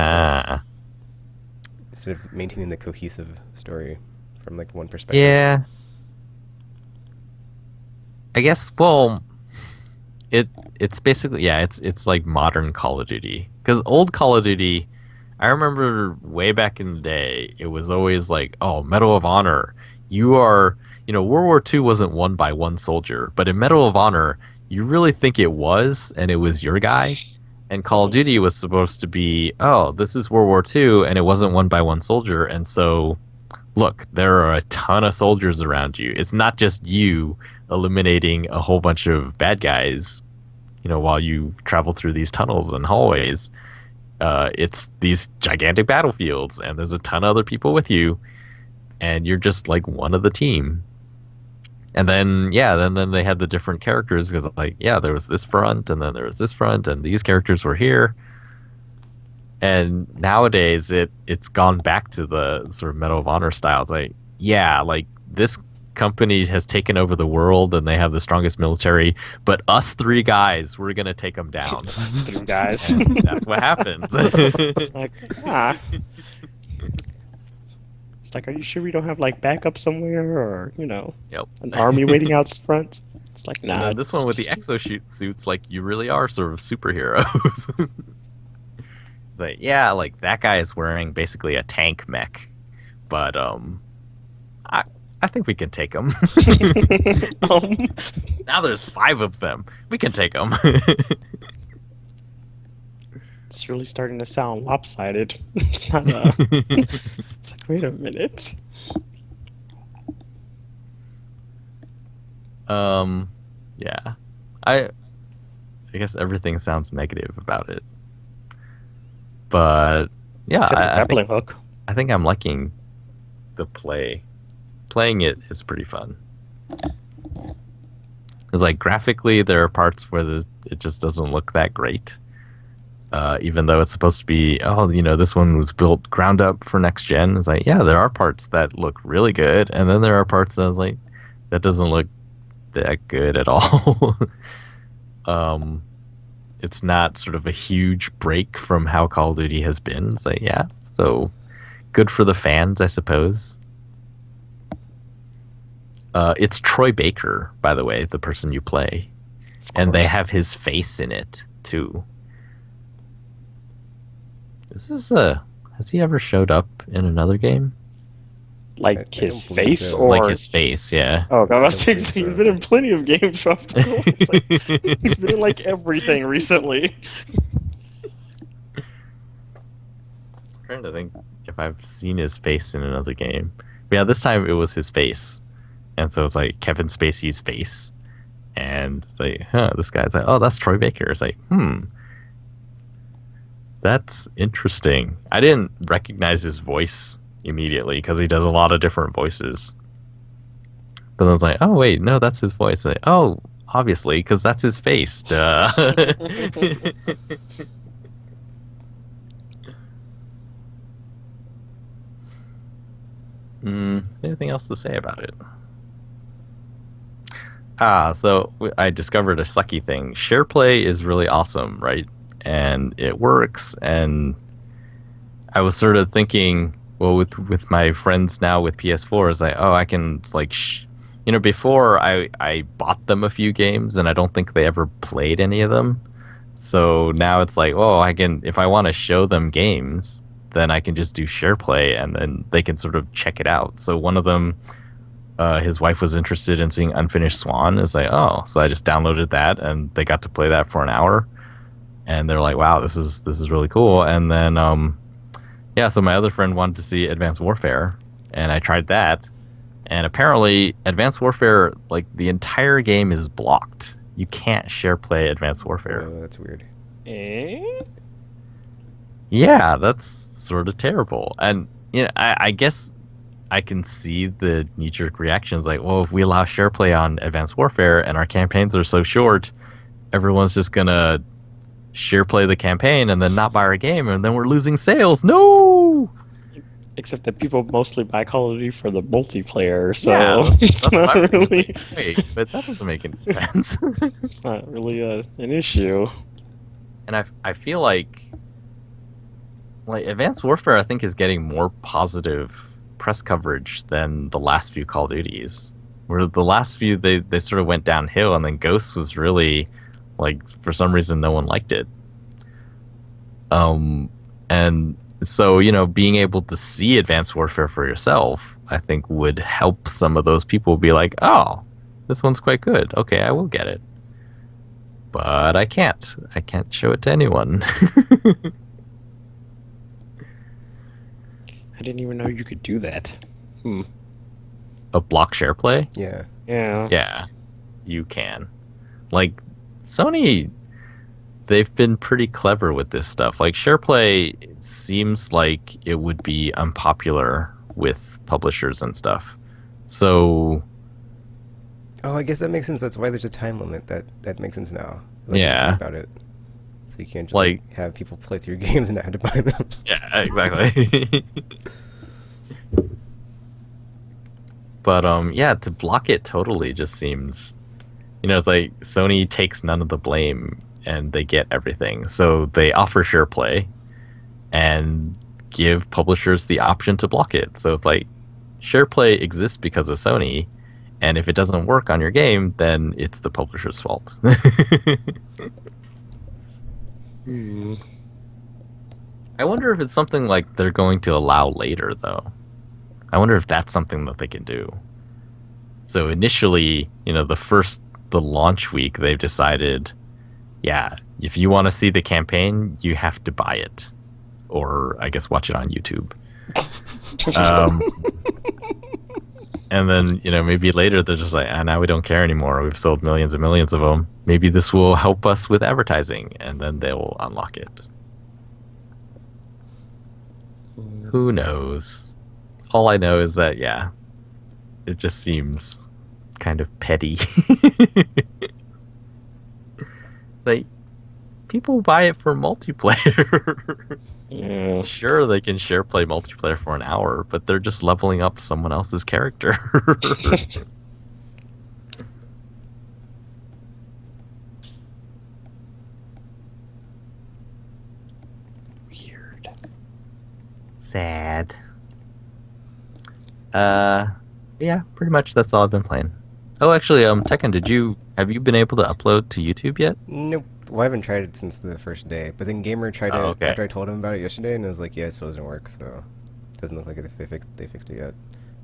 instead of maintaining the cohesive story from like one perspective. Yeah. I guess, well, it's basically, yeah, it's like modern Call of Duty. Because old Call of Duty, I remember way back in the day, it was always like, oh, Medal of Honor. You are, World War II wasn't won by one soldier, but in Medal of Honor, you really think it was, and it was your guy. And Call of Duty was supposed to be, oh, this is World War II, and it wasn't won by one soldier, and so, look, there are a ton of soldiers around you. It's not just you eliminating a whole bunch of bad guys, while you travel through these tunnels and hallways. It's these gigantic battlefields, and there's a ton of other people with you, and you're just like one of the team. And then, then they had the different characters, because there was this front, and then there was this front, and these characters were here. And nowadays, it's gone back to the sort of Medal of Honor style. It's like this company has taken over the world, and they have the strongest military, but us three guys, we're going to take them down. Us three guys. And that's what happens. It's like, It's like, are you sure we don't have like backup somewhere, or Yep. an army waiting out front? It's like, nah. And then this one with the exosuits, like you really are sort of superheroes. It's like, yeah, like that guy is wearing basically a tank mech, but I think we can take him. Now there's 5 of them. We can take them. It's really starting to sound lopsided. It's not. It's like, wait a minute. Yeah, I guess everything sounds negative about it, but yeah, Except the grappling hook. I think I'm liking the play. Playing it is pretty fun. It's like graphically, there are parts where it just doesn't look that great. Even though it's supposed to be, this one was built ground up for next gen. It's like, yeah, there are parts that look really good, and then there are parts that like that doesn't look that good at all. It's not sort of a huge break from how Call of Duty has been. It's like, yeah, so good for the fans, I suppose. It's Troy Baker, by the way, the person you play, and they have his face in it too. Has he ever showed up in another game? Like I his don't believe face, so. or Like his face, yeah. oh, I was I saying don't he's think been so. in plenty of games. He's been in like everything recently. I'm trying to think if I've seen his face in another game. But yeah, this time it was his face. And so it's like Kevin Spacey's face. And it's like, this guy's like, oh, that's Troy Baker. It's like, that's interesting. I didn't recognize his voice immediately because he does a lot of different voices. But then I was like, oh, wait, no, that's his voice. Like, oh, obviously, because that's his face. Duh. Anything else to say about it? So I discovered a sucky thing. SharePlay is really awesome, right? And it works. And I was sort of thinking, well, with my friends now with PS4, is like, oh, I can like, before I bought them a few games, and I don't think they ever played any of them. So now it's like, oh, I can, if I want to show them games, then I can just do SharePlay, and then they can sort of check it out. So one of them, his wife was interested in seeing Unfinished Swan. It's like, oh, so I just downloaded that, and they got to play that for an hour, and they're like, wow, this is really cool. And then so my other friend wanted to see Advanced Warfare, and I tried that, and apparently Advanced Warfare, like the entire game is blocked. You can't SharePlay Advanced Warfare. Oh, that's weird. Yeah, that's sort of terrible. And I guess I can see the knee-jerk reactions like, well, if we allow SharePlay on Advanced Warfare and our campaigns are so short, everyone's just gonna SharePlay the campaign and then not buy our game, and then we're losing sales. No! Except that people mostly buy Call of Duty for the multiplayer, so Yeah, it's that's what I not was really. thinking. Wait, but that doesn't make any sense. It's not really an issue. And I feel like Advanced Warfare, I think, is getting more positive press coverage than the last few Call of Duties. Where the last few, they sort of went downhill, and then Ghosts was really Like, for some reason, no one liked it. And so, being able to see Advanced Warfare for yourself, I think would help some of those people be like, oh, this one's quite good. Okay, I will get it. But I can't. I can't show it to anyone. I didn't even know you could do that. A block share play? Yeah. Yeah. Yeah, you can. Like, Sony, they've been pretty clever with this stuff. Like, SharePlay seems like it would be unpopular with publishers and stuff. So... Oh, I guess that makes sense. That's why there's a time limit. That makes sense now. Like, yeah. About it. So you can't just have people play through games and not have to buy them. Yeah, exactly. But, yeah, to block it totally just seems... it's like Sony takes none of the blame and they get everything. So they offer SharePlay and give publishers the option to block it. So it's like SharePlay exists because of Sony, and if it doesn't work on your game, then it's the publisher's fault. I wonder if it's something like they're going to allow later, though. I wonder if that's something that they can do. So initially, the launch week, they've decided, yeah, if you want to see the campaign, you have to buy it. Or, I guess, watch it on YouTube. And then, maybe later they're just like, now we don't care anymore. We've sold millions and millions of them. Maybe this will help us with advertising. And then they will unlock it. Who knows? All I know is that, yeah, it just seems kind of petty. Like, people buy it for multiplayer. Yeah. Sure, they can share play multiplayer for an hour, but they're just leveling up someone else's character. Weird. Sad. Yeah, pretty much that's all I've been playing. Oh, actually, Tekken, have you been able to upload to YouTube yet? Nope. Well, I haven't tried it since the first day. But then Gamer tried it okay. after I told him about it yesterday, and I was like, yeah, it still doesn't work, so it doesn't look like they fixed it yet.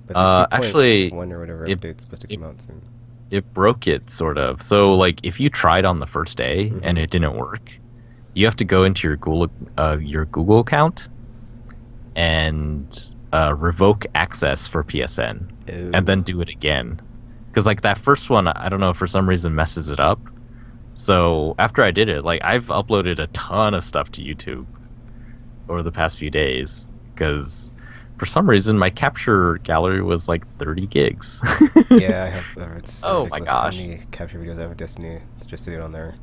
But the actually, 2.1 or whatever update's supposed to come out soon. It broke it, sort of. So, like, if you tried on the first day and it didn't work, you have to go into your Google account and revoke access for PSN, and then do it again. Because, like, that first one, I don't know, for some reason messes it up. So after I did it, like, I've uploaded a ton of stuff to YouTube over the past few days because for some reason my capture gallery was like 30 gigs. Yeah, I have. It's oh my gosh! How many capture videos I have of Destiny? It's just sitting on there.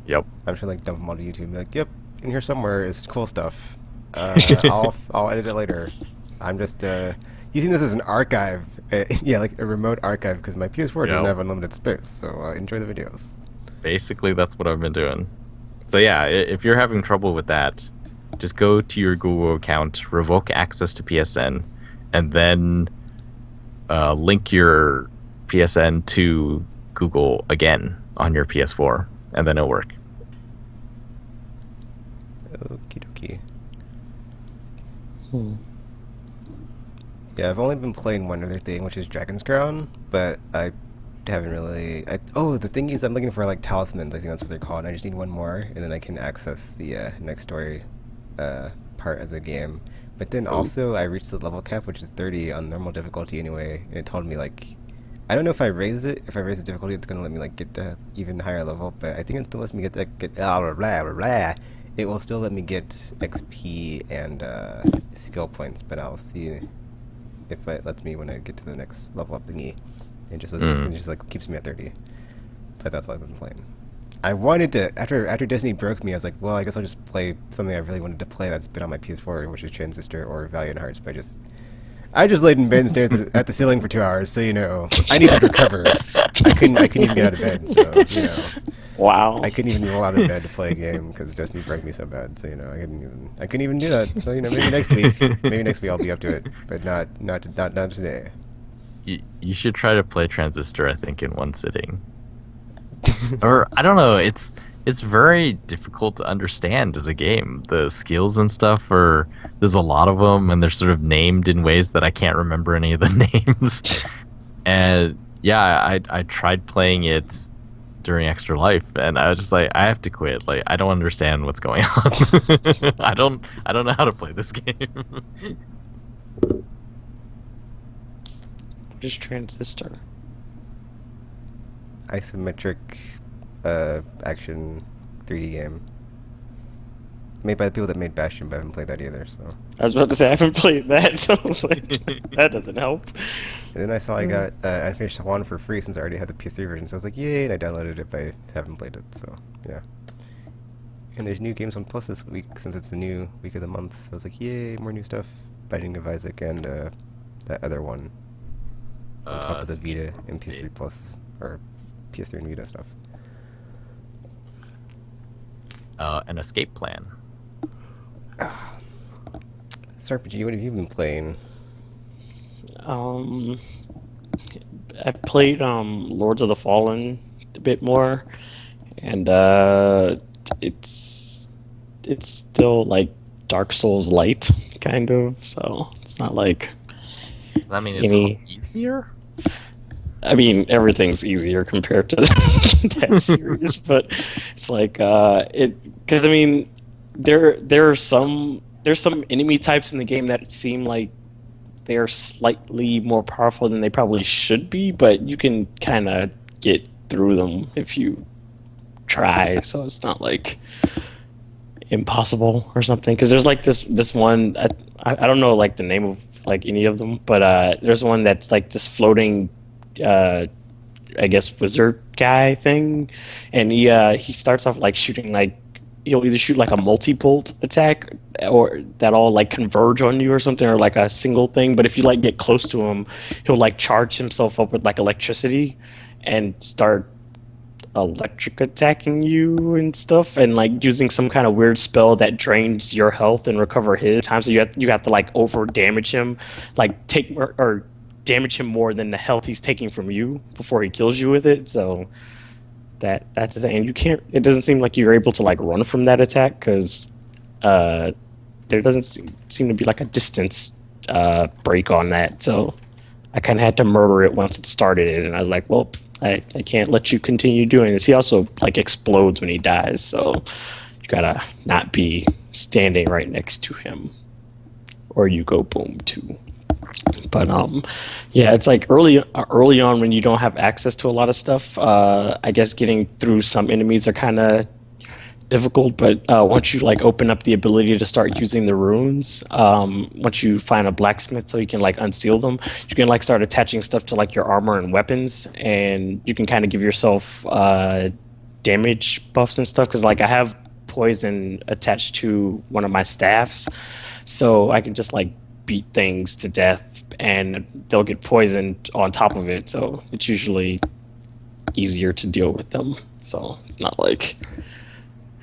Yep. I'm trying to like dump them onto YouTube and be like, yep, in here somewhere is cool stuff. I'll edit it later. I'm just using this as an archive. Yeah, like a remote archive because my PS4 doesn't have unlimited space. So enjoy the videos. Basically, that's what I've been doing. So yeah, if you're having trouble with that, just go to your Google account, revoke access to PSN, and then link your PSN to Google again on your PS4, and then it'll work. Okie dokie. Yeah, I've only been playing one other thing, which is Dragon's Crown, but I haven't really... the thing is I'm looking for like talismans, I think that's what they're called. I just need one more, and then I can access the next story part of the game. But then also I reached the level cap, which is 30 on normal difficulty anyway, and it told me like... I don't know if I raise the difficulty, it's going to let me like get to even higher level, but I think it still lets me get blah, blah, blah, blah. It will still let me get XP and skill points, but I'll see if it lets me when I get to the next level up thingy. It just like keeps me at 30. But that's all I've been playing. I wanted to after Destiny broke me, I was like, well, I guess I'll just play something I really wanted to play that's been on my PS4, which is Transistor or Valiant Hearts. But I just laid in bed and stared at the ceiling for 2 hours, so I needed to recover. I couldn't even get out of bed, so Wow. I couldn't even roll out of bed to play a game because Destiny broke me so bad. So I couldn't even do that. So maybe next week I'll be up to it, but not today. You should try to play Transistor, I think, in one sitting. Or I don't know. It's very difficult to understand as a game. The skills and stuff are there's a lot of them, and they're sort of named in ways that I can't remember any of the names. And yeah, I tried playing it during Extra Life, and I was just like, I have to quit. Like, I don't understand what's going on. I don't know how to play this game. What is Transistor? Isometric action 3D game. Made by the people that made Bastion, but I haven't played that either, so. I was about to say I haven't played that, so I was like, that doesn't help. And then I saw I got Unfinished Swan for free since I already had the PS3 version, so I was like, yay, and I downloaded it, but I haven't played it, so yeah. And there's new games on Plus this week since it's the new week of the month, so I was like, yay, more new stuff. Binding of Isaac and that other one on top of the Vita and PS3 Plus, or PS3 and Vita stuff. An Escape Plan. RPG, what have you been playing? I played Lords of the Fallen a bit more, and it's still like Dark Souls light, kind of. So it's not like Does that mean it's easier? I mean, everything's easier compared to that series, but it's like because I mean, there's some enemy types in the game that seem like they're slightly more powerful than they probably should be, but you can kind of get through them if you try. So it's not like impossible or something. Because there's like this one I don't know like the name of like any of them, but there's one that's like this floating. I guess wizard guy thing, and he starts off like shooting like he'll either shoot like a multi-bolt attack or that all like converge on you or something, or like a single thing. But if you like get close to him, he'll like charge himself up with like electricity and start electric attacking you and stuff, and like using some kind of weird spell that drains your health and recover his time. So you have to like over damage him, like take or damage him more than the health he's taking from you before he kills you with it. So that's the thing. And you can't. It doesn't seem like you're able to like run from that attack because there doesn't seem to be like a distance break on that. So I kind of had to murder it once it started it, and I was like, well, I can't let you continue doing this. He also like explodes when he dies, so you gotta not be standing right next to him, or you go boom too. But yeah, it's like early on when you don't have access to a lot of stuff. I guess getting through some enemies are kind of difficult, but once you like open up the ability to start using the runes, once you find a blacksmith so you can like unseal them, you can like start attaching stuff to like your armor and weapons, and you can kind of give yourself damage buffs and stuff. Because like I have poison attached to one of my staffs, so I can just like beat things to death and they'll get poisoned on top of it, so it's usually easier to deal with them. So it's not like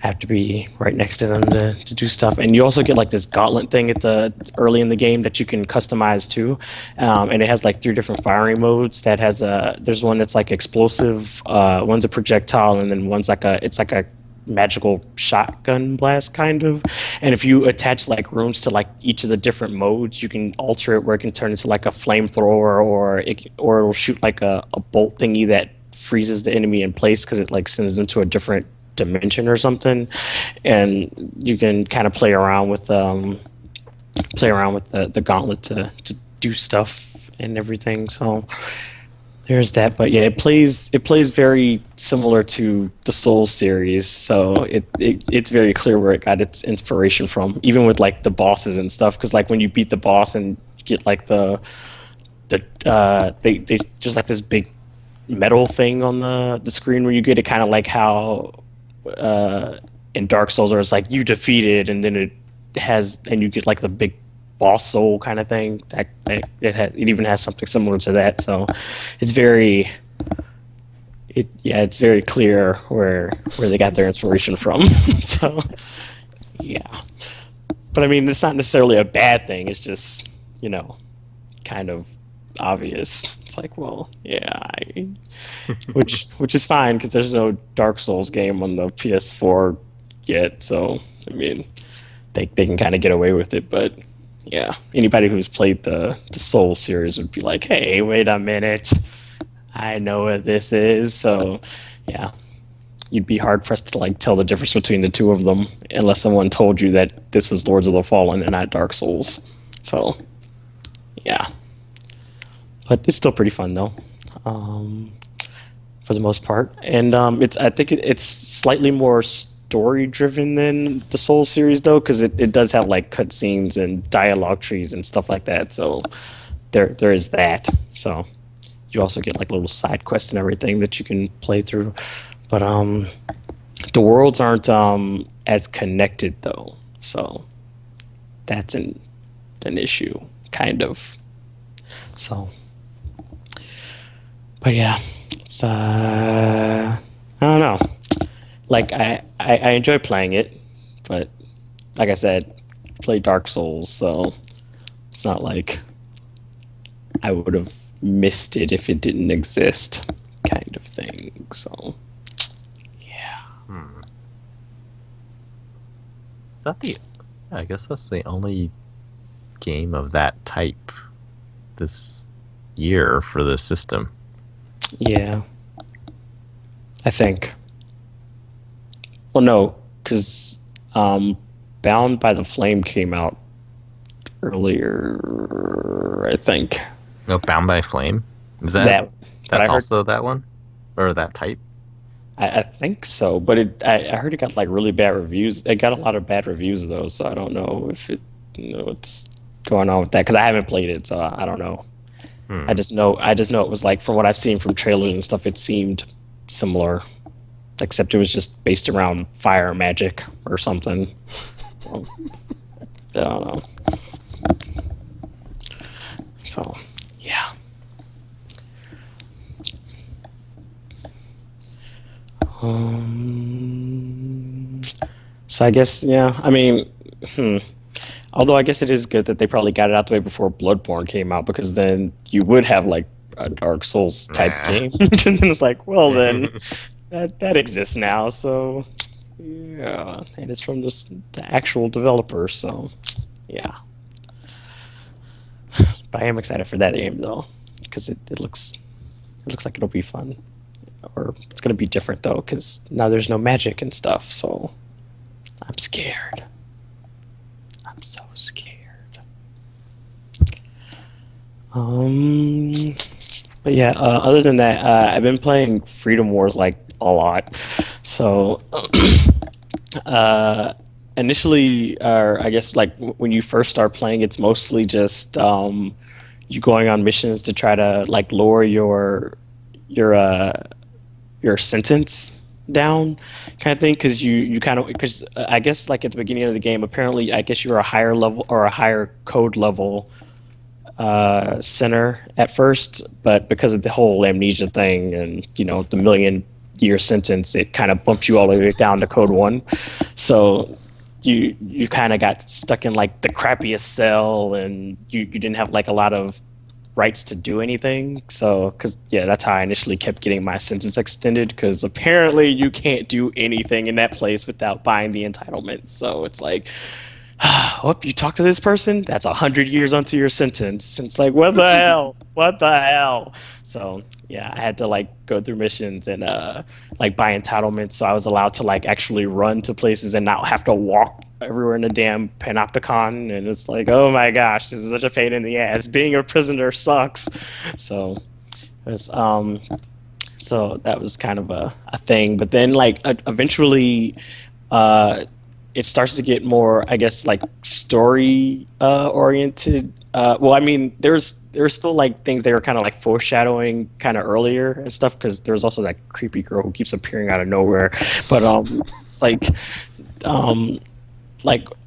I have to be right next to them to do stuff. And you also get like this gauntlet thing at the early in the game that you can customize too, and it has like 3 different firing modes. That has there's one that's like explosive, one's a projectile, and then one's like a magical shotgun blast kind of. And if you attach like runes to like each of the different modes, you can alter it where it can turn into like a flamethrower, or it'll shoot like a bolt thingy that freezes the enemy in place because it like sends them to a different dimension or something. And you can kind of play around with the gauntlet to do stuff and everything. So there's that. But yeah, it plays very similar to the Souls series, so it's very clear where it got its inspiration from, even with like the bosses and stuff. Because like when you beat the boss and you get like they just like this big metal thing on the screen where you get it, kind of like how in Dark Souls, where it's like you defeated, and then you get like the big boss soul kind of thing. It even has something similar to that. So it's very clear where they got their inspiration from. So yeah, but I mean, it's not necessarily a bad thing. It's just kind of obvious. It's like, well, yeah, which is fine because there's no Dark Souls game on the PS4 yet. So I mean, they can kind of get away with it. But yeah, anybody who's played the Soul series would be like, hey, wait a minute, I know what this is. So yeah, you'd be hard pressed to like tell the difference between the two of them unless someone told you that this was Lords of the Fallen and not Dark Souls. So yeah, but it's still pretty fun though, for the most part. And it's I think it's slightly more story driven than the Soul series though, because it does have like cutscenes and dialogue trees and stuff like that. So there is that. So you also get like little side quests and everything that you can play through. But the worlds aren't as connected though, so that's an issue, kind of. So, but yeah, it's I don't know. Like I enjoy playing it, but like I said, play Dark Souls, so it's not like I would have missed it if it didn't exist, kind of thing. So. Is that the? I guess that's the only game of that type this year for the system. Yeah, I think. Well, no, because Bound by the Flame came out earlier, I think. No, Bound by Flame. Is that's also that one, or that type? I think so, but I heard it got like really bad reviews. It got a lot of bad reviews though, so I don't know if what's going on with that because I haven't played it, so I don't know. I just know it was like from what I've seen from trailers and stuff, it seemed similar, except it was just based around fire magic or something. So, I don't know. So yeah. So I guess, yeah, I mean, although I guess it is good that they probably got it out the way before Bloodborne came out, because then you would have like a Dark Souls type game. And then it's like, well, then that exists now. So yeah, and it's from the actual developer. So yeah, but I am excited for that game though, because it looks like it'll be fun. Or it's going to be different though, because now there's no magic and stuff, so I'm scared. I'm so scared. But yeah, other than that, I've been playing Freedom Wars like a lot. So initially, I guess like when you first start playing, it's mostly just you going on missions to try to like lower your sentence down, kind of thing, because you kind of, because I guess like at the beginning of the game, apparently I guess you're a higher level or a higher code level sinner at first, but because of the whole amnesia thing and the million-year sentence, it kind of bumps you all the way down to code 1. So you kind of got stuck in like the crappiest cell, and you didn't have like a lot of rights to do anything. So because that's how I initially kept getting my sentence extended, because apparently you can't do anything in that place without buying the entitlement. So it's like, oh, you talk to this person, that's 100 years onto your sentence. And it's like, what the hell? So yeah, I had to like go through missions and like buy entitlements, so I was allowed to like actually run to places and not have to walk everywhere in the damn panopticon. And it's like, oh my gosh, this is such a pain in the ass. Being a prisoner sucks. So it was, so that was kind of a thing. But then like eventually it starts to get more, I guess, like story oriented. Well, I mean, there's still like things they were kind of like foreshadowing kind of earlier and stuff, because there's also that creepy girl who keeps appearing out of nowhere. But it's like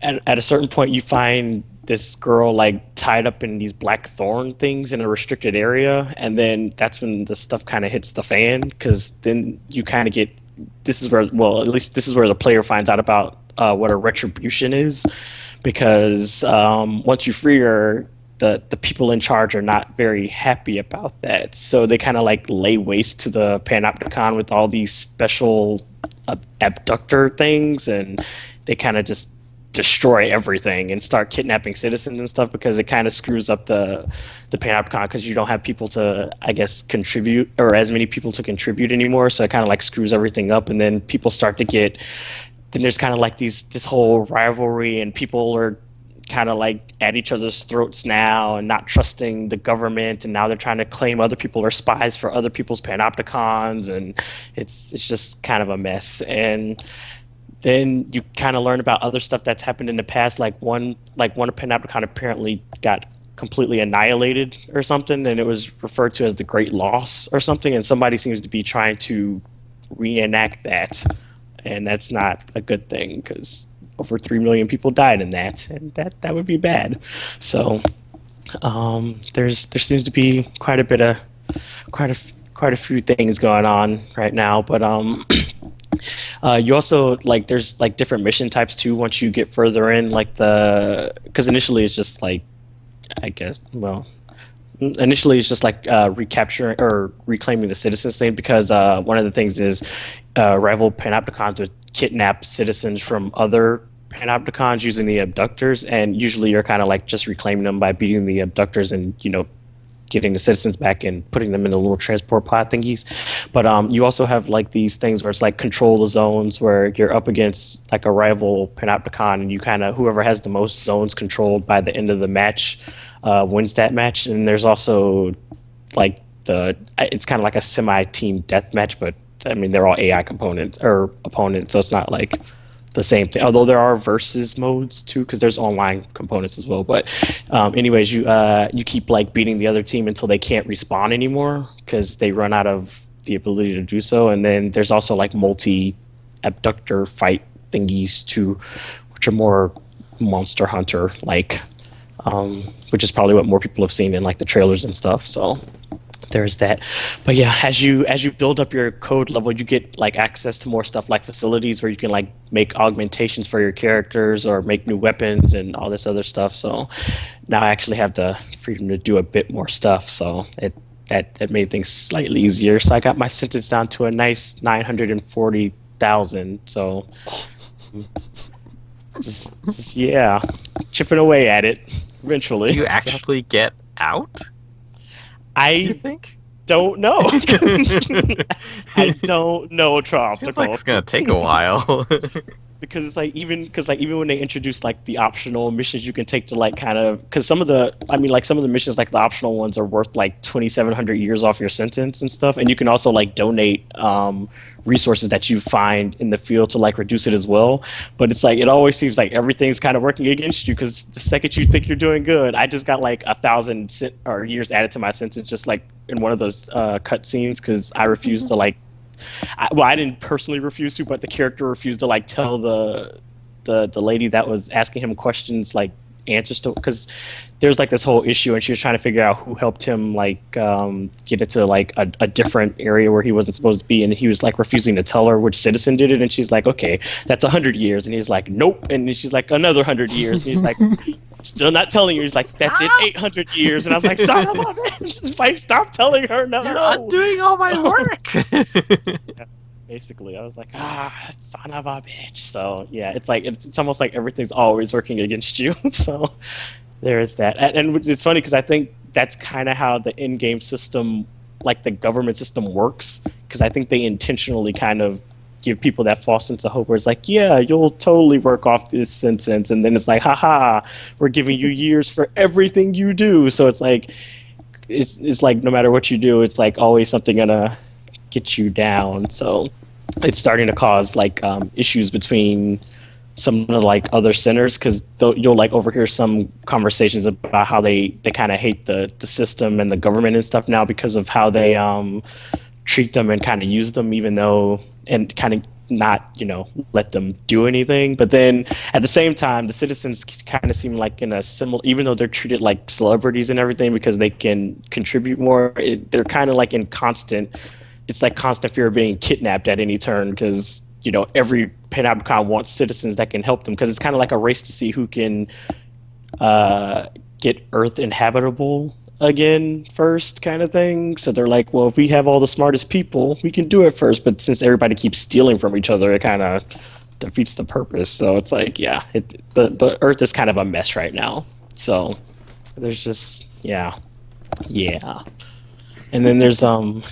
at a certain point you find this girl like tied up in these black thorn things in a restricted area, and then that's when the stuff kind of hits the fan, because then you kind of get, this is where, well, at least this is where the player finds out about what a retribution is, because once you free her, the people in charge are not very happy about that. So they kind of like lay waste to the Panopticon with all these special abductor things, and they kind of just destroy everything and start kidnapping citizens and stuff, because it kind of screws up the Panopticon, because you don't have people to, I guess, contribute, or as many people to contribute anymore. So it kind of like screws everything up, and then people start to get, then there's kind of like this whole rivalry, and people are kind of like at each other's throats now and not trusting the government, and now they're trying to claim other people are spies for other people's Panopticons, and it's just kind of a mess. And then you kind of learn about other stuff that's happened in the past, like one Panopticon apparently got completely annihilated or something, and it was referred to as the Great Loss or something, and somebody seems to be trying to reenact that, and that's not a good thing, because over 3 million people died in that, and that would be bad. So there seems to be quite a few things going on right now, but you also, like, there's like different mission types too once you get further in, like because initially it's just like, I guess, well, initially it's just like recapturing or reclaiming the citizens thing, because one of the things is rival Panopticons would kidnap citizens from other Panopticons using the abductors, and usually you're kind of like just reclaiming them by beating the abductors and, you know, getting the citizens back and putting them in the little transport pod thingies. But you also have like these things where it's like control the zones, where you're up against like a rival Panopticon, and you kind of, whoever has the most zones controlled by the end of the match wins that match. And there's also like it's kind of like a semi-team deathmatch, but I mean, they're all AI components or opponents, so it's not like the same thing. Although there are versus modes too, because there's online components as well. But anyways, you keep like beating the other team until they can't respawn anymore, because they run out of the ability to do so. And then there's also like multi-abductor fight thingies too, which are more Monster Hunter like, which is probably what more people have seen in like the trailers and stuff. So there's that. But yeah, as you build up your code level, you get like access to more stuff, like facilities where you can like make augmentations for your characters or make new weapons and all this other stuff. So now I actually have the freedom to do a bit more stuff. So that made things slightly easier. So I got my sentence down to a nice 940,000. So just yeah, chipping away at it eventually. Do you actually get out? I think? Don't know. I don't know, Tropical. Seems like it's gonna take a while. Because it's like, even when they introduce like the optional missions you can take to like kind of, because some of the missions, like the optional ones, are worth like 2,700 years off your sentence and stuff, and you can also like donate resources that you find in the field to like reduce it as well. But it's like, it always seems like everything's kind of working against you, because the second you think you're doing good, I just got like 1,000 years added to my sentence just like in one of those cutscenes, because I refused to like. I didn't personally refuse to, but the character refused to like tell the lady that was asking him questions like answers to, because there's like this whole issue, and she was trying to figure out who helped him like get into like a different area where he wasn't supposed to be, and he was like refusing to tell her which citizen did it, and she's like, okay, that's 100 years, and he's like, nope, and then she's like, another 100 years, and he's like, still not telling you. He's like, that's it, 800 years, and I was like, son of a bitch, just like, stop telling her. No, you're not doing all my work. Yeah, basically, I was like, son of a bitch. So yeah, it's like it's almost like everything's always working against you. So there is that, and it's funny because I think that's kind of how the in-game system, like the government system, works. Because I think they intentionally kind of give people that false sense of hope, where it's like, yeah, you'll totally work off this sentence, and then it's like, haha, we're giving you years for everything you do. So it's like, it's like no matter what you do, it's like always something gonna get you down. So it's starting to cause like issues between some of the like other centers, because you'll like overhear some conversations about how they kind of hate the system and the government and stuff now, because of how they treat them and kind of use them, even though, and kind of not, let them do anything. But then at the same time, the citizens kind of seem like in a similar, even though they're treated like celebrities and everything because they can contribute more, they're kind of like in constant fear of being kidnapped at any turn, because every Panopticon wants citizens that can help them, because it's kind of like a race to see who can get Earth inhabitable again first, kind of thing. So they're like, well, if we have all the smartest people, we can do it first. But since everybody keeps stealing from each other, it kind of defeats the purpose. So it's like, yeah, the Earth is kind of a mess right now. So there's just yeah, and then there's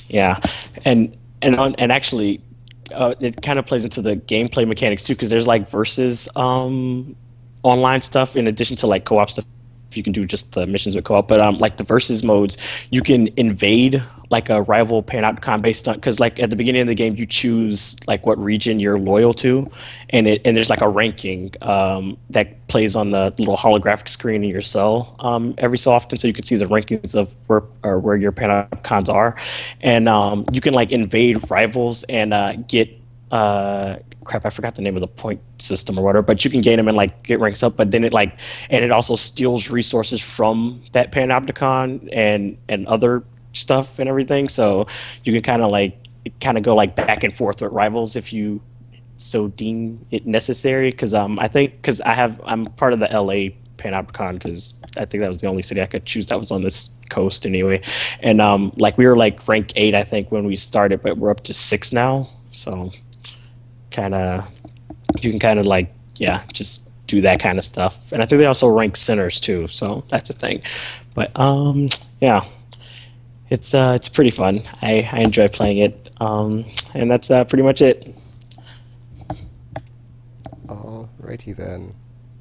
yeah, and actually, it kind of plays into the gameplay mechanics too, because there's like versus online stuff in addition to like co-op stuff. You can do just the missions with co-op, but like the versus modes, you can invade like a rival panopticon based on, because like at the beginning of the game you choose like what region you're loyal to, and there's like a ranking that plays on the little holographic screen in your cell every so often, so you can see the rankings of where your panopticons are, and you can like invade rivals and get crap, I forgot the name of the point system or whatever, but you can gain them and like get ranks up, but then it also steals resources from that panopticon and other stuff and everything, so you can kind of go like back and forth with rivals if you so deem it necessary, because I'm part of the LA panopticon, because I think that was the only city I could choose that was on this coast anyway, and like we were like rank 8 I think when we started, but we're up to 6 now, so you can kind of like just do that kind of stuff, and I think they also rank centers too, so that's a thing. But yeah, it's pretty fun. I enjoy playing it, and that's pretty much it. Alrighty then.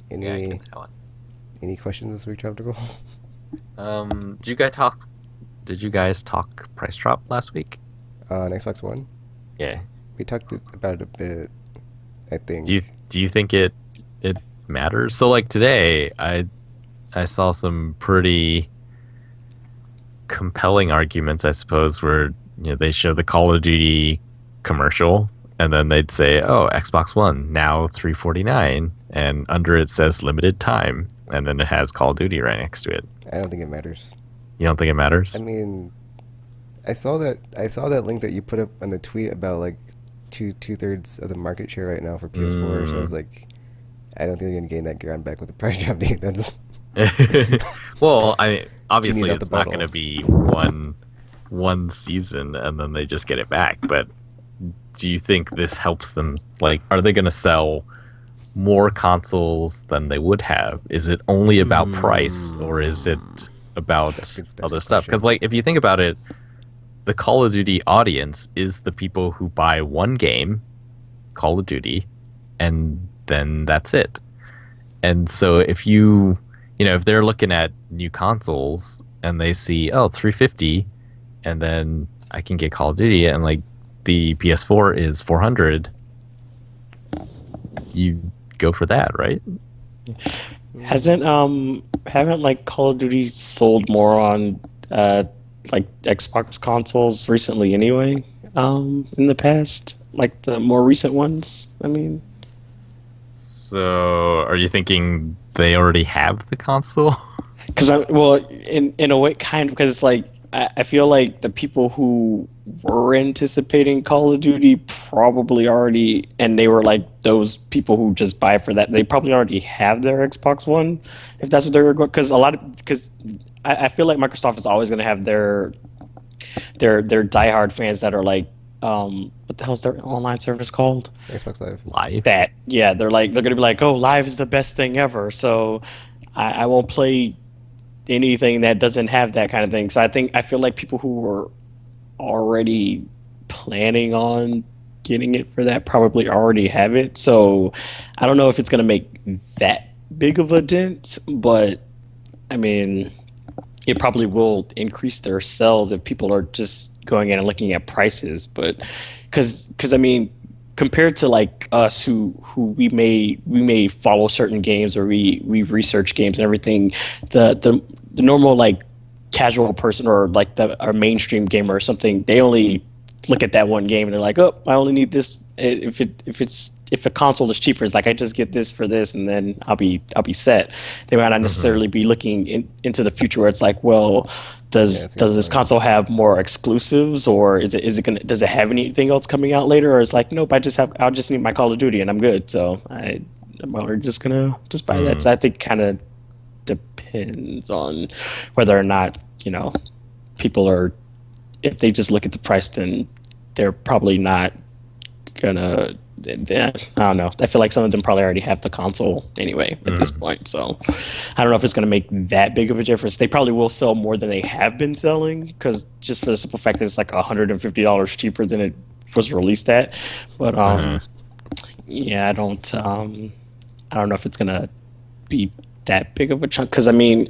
Yeah, I can tell it. Any questions this week, Tropical? Did you guys talk price drop last week? On Xbox One? Yeah. We talked about it a bit, I think. Do you think it matters? So like today, I saw some pretty compelling arguments, I suppose, where they show the Call of Duty commercial, and then they'd say, "Oh, Xbox One now $349," and under it says limited time, and then it has Call of Duty right next to it. I don't think it matters. You don't think it matters? I mean, I saw that link that you put up on the tweet about like two-thirds of the market share right now for PS4. So I was like, I don't think they're gonna gain that ground back with the price drop. Dude, that's well, obviously out the it's not bottle. going to be one season and then they just get it back. But do you think this helps them? Like, are they going to sell more consoles than they would have? Is it only about price, or is it about That's a other good stuff? question. Because, like, if you think about it, the Call of Duty audience is the people who buy one game, Call of Duty, and then that's it. And so if if they're looking at new consoles and they see, oh, $350, and then I can get Call of Duty, and like the PS4 is $400, you go for that, right? Haven't like Call of Duty sold more on like Xbox consoles recently anyway, in the past, like the more recent ones, I mean. So are you thinking they already have the console? Because in a way, kind of, because it's like I feel like the people who were anticipating Call of Duty probably already, and they were like those people who just buy for that. They probably already have their Xbox One, if that's what they were going. Because I feel like Microsoft is always going to have their diehard fans that are like, what the hell's their online service called? Xbox Live. Live? They're gonna be like, oh, Live is the best thing ever. So I won't play anything that doesn't have that kind of thing. So I feel like people who were already planning on getting it for that probably already have it. So I don't know if it's gonna make that big of a dent, but I mean, it probably will increase their sales if people are just going in and looking at prices. But because I mean, compared to like us who we may follow certain games, or we research games and everything, the normal like casual person, or like our mainstream gamer or something, they only look at that one game and they're like, oh, I only need this. If a console is cheaper, it's like, I just get this for this, and then I'll be set. They might not necessarily be looking into the future, where it's like, well, does this console have more exclusives, or does it have anything else coming out later, or it's like, nope, I'll just need my Call of Duty and I'm good. So I'm just gonna buy that. So I think kind of depends on whether or not, people are, if they just look at the price, then they're probably not gonna. I don't know. I feel like some of them probably already have the console anyway at this point. So I don't know if it's gonna make that big of a difference. They probably will sell more than they have been selling, because just for the simple fact that it's like $150 cheaper than it was released at. But yeah, I don't know if it's gonna be that big of a chunk, because I mean,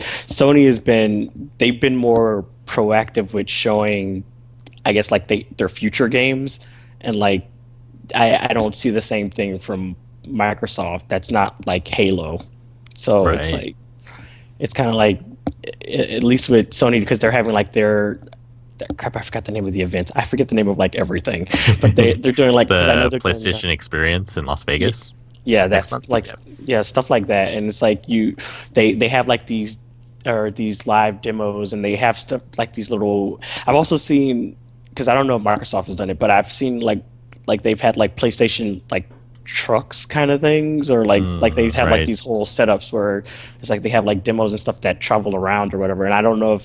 they've been more proactive with showing, I guess, like their future games, and like I don't see the same thing from Microsoft. That's not like Halo, so Right. it's like, it's kind of like, at least with Sony, because they're having like crap, I forgot the name of the event. I forget the name of like everything, but they're doing like, 'cause I know The they're doing, PlayStation experience in Las Vegas. yeah, that's month? like, Yep. yeah, stuff like that. And it's like, they have like these, or these live demos, and they have stuff like these little. I've also seen, because I don't know if Microsoft has done it, but I've seen like they've had like PlayStation like trucks kind of things, or like they've had like right. these whole setups where it's like they have like demos and stuff that travel around or whatever. And I don't know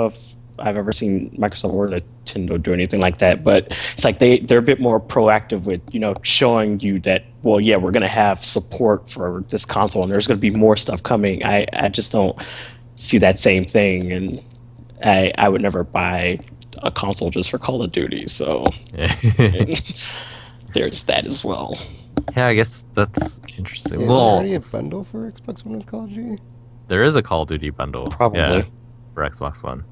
if I've ever seen Microsoft or Nintendo do anything like that, but it's like they're a bit more proactive with, showing you that, well, yeah, we're going to have support for this console and there's going to be more stuff coming. I just don't see that same thing, and I would never buy a console just for Call of Duty, so there's that as well. Yeah, I guess that's interesting. Is there Well, already a bundle for Xbox One with Call of Duty? there is a Call of Duty bundle. Probably. Yeah, for Xbox One.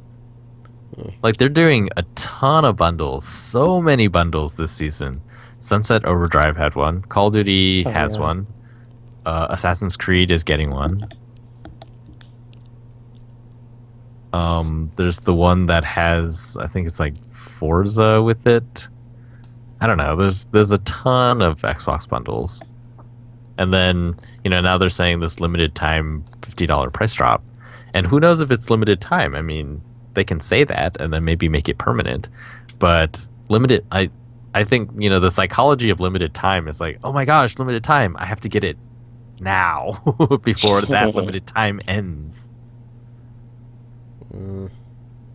Like, they're doing a ton of bundles. So many bundles this season. Sunset Overdrive had one. Call of Duty has one. Assassin's Creed is getting one. There's the one that has, I think it's like Forza with it. I don't know. There's a ton of Xbox bundles. And then, now they're saying this limited time $50 price drop. And who knows if it's limited time? I mean, they can say that and then maybe make it permanent. But limited, I think, the psychology of limited time is like, oh my gosh, limited time. I have to get it now before that limited time ends.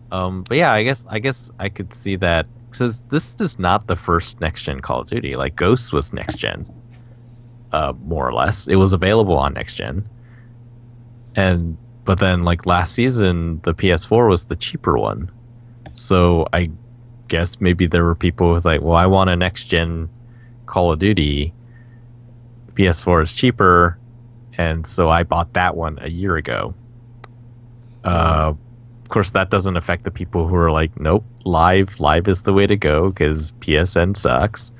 But yeah, I guess I could see that, because this is not the first next gen Call of Duty. Like, Ghost was next gen, more or less. It was available on next gen, but then like last season, the PS4 was the cheaper one. So I guess maybe there were people who was like, well, I want a next gen Call of Duty. PS4 is cheaper, and so I bought that one a year ago. Of course, that doesn't affect the people who are like, nope, live is the way to go because PSN sucks.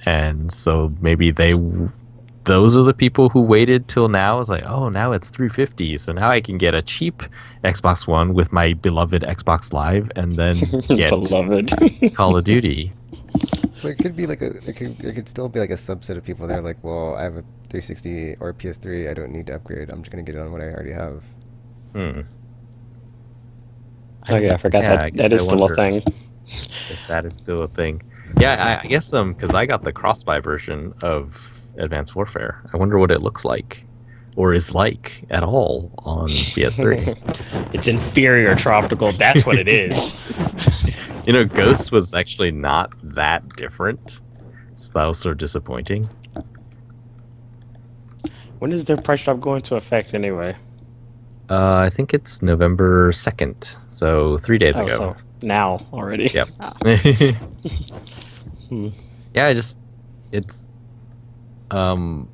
And so maybe those are the people who waited till now. It's like, oh, now it's $350, so now I can get a cheap Xbox One with my beloved Xbox Live, and then get Beloved. Call of Duty. There could be there could still be like a subset of people that are like, well, I have a 360 or a PS3, I don't need to upgrade. I'm just gonna get it on what I already have. Oh yeah, I forgot that is still a thing. If that is still a thing. Yeah, I guess because I got the Crossbuy version of Advanced Warfare. I wonder what it looks like, or is like at all on PS3. It's inferior to optical. That's what it is. Ghost was actually not that different, so that was sort of disappointing. When is their price drop going into effect anyway? I think it's November 2nd, so 3 days ago. So now already. Yep. Yeah, it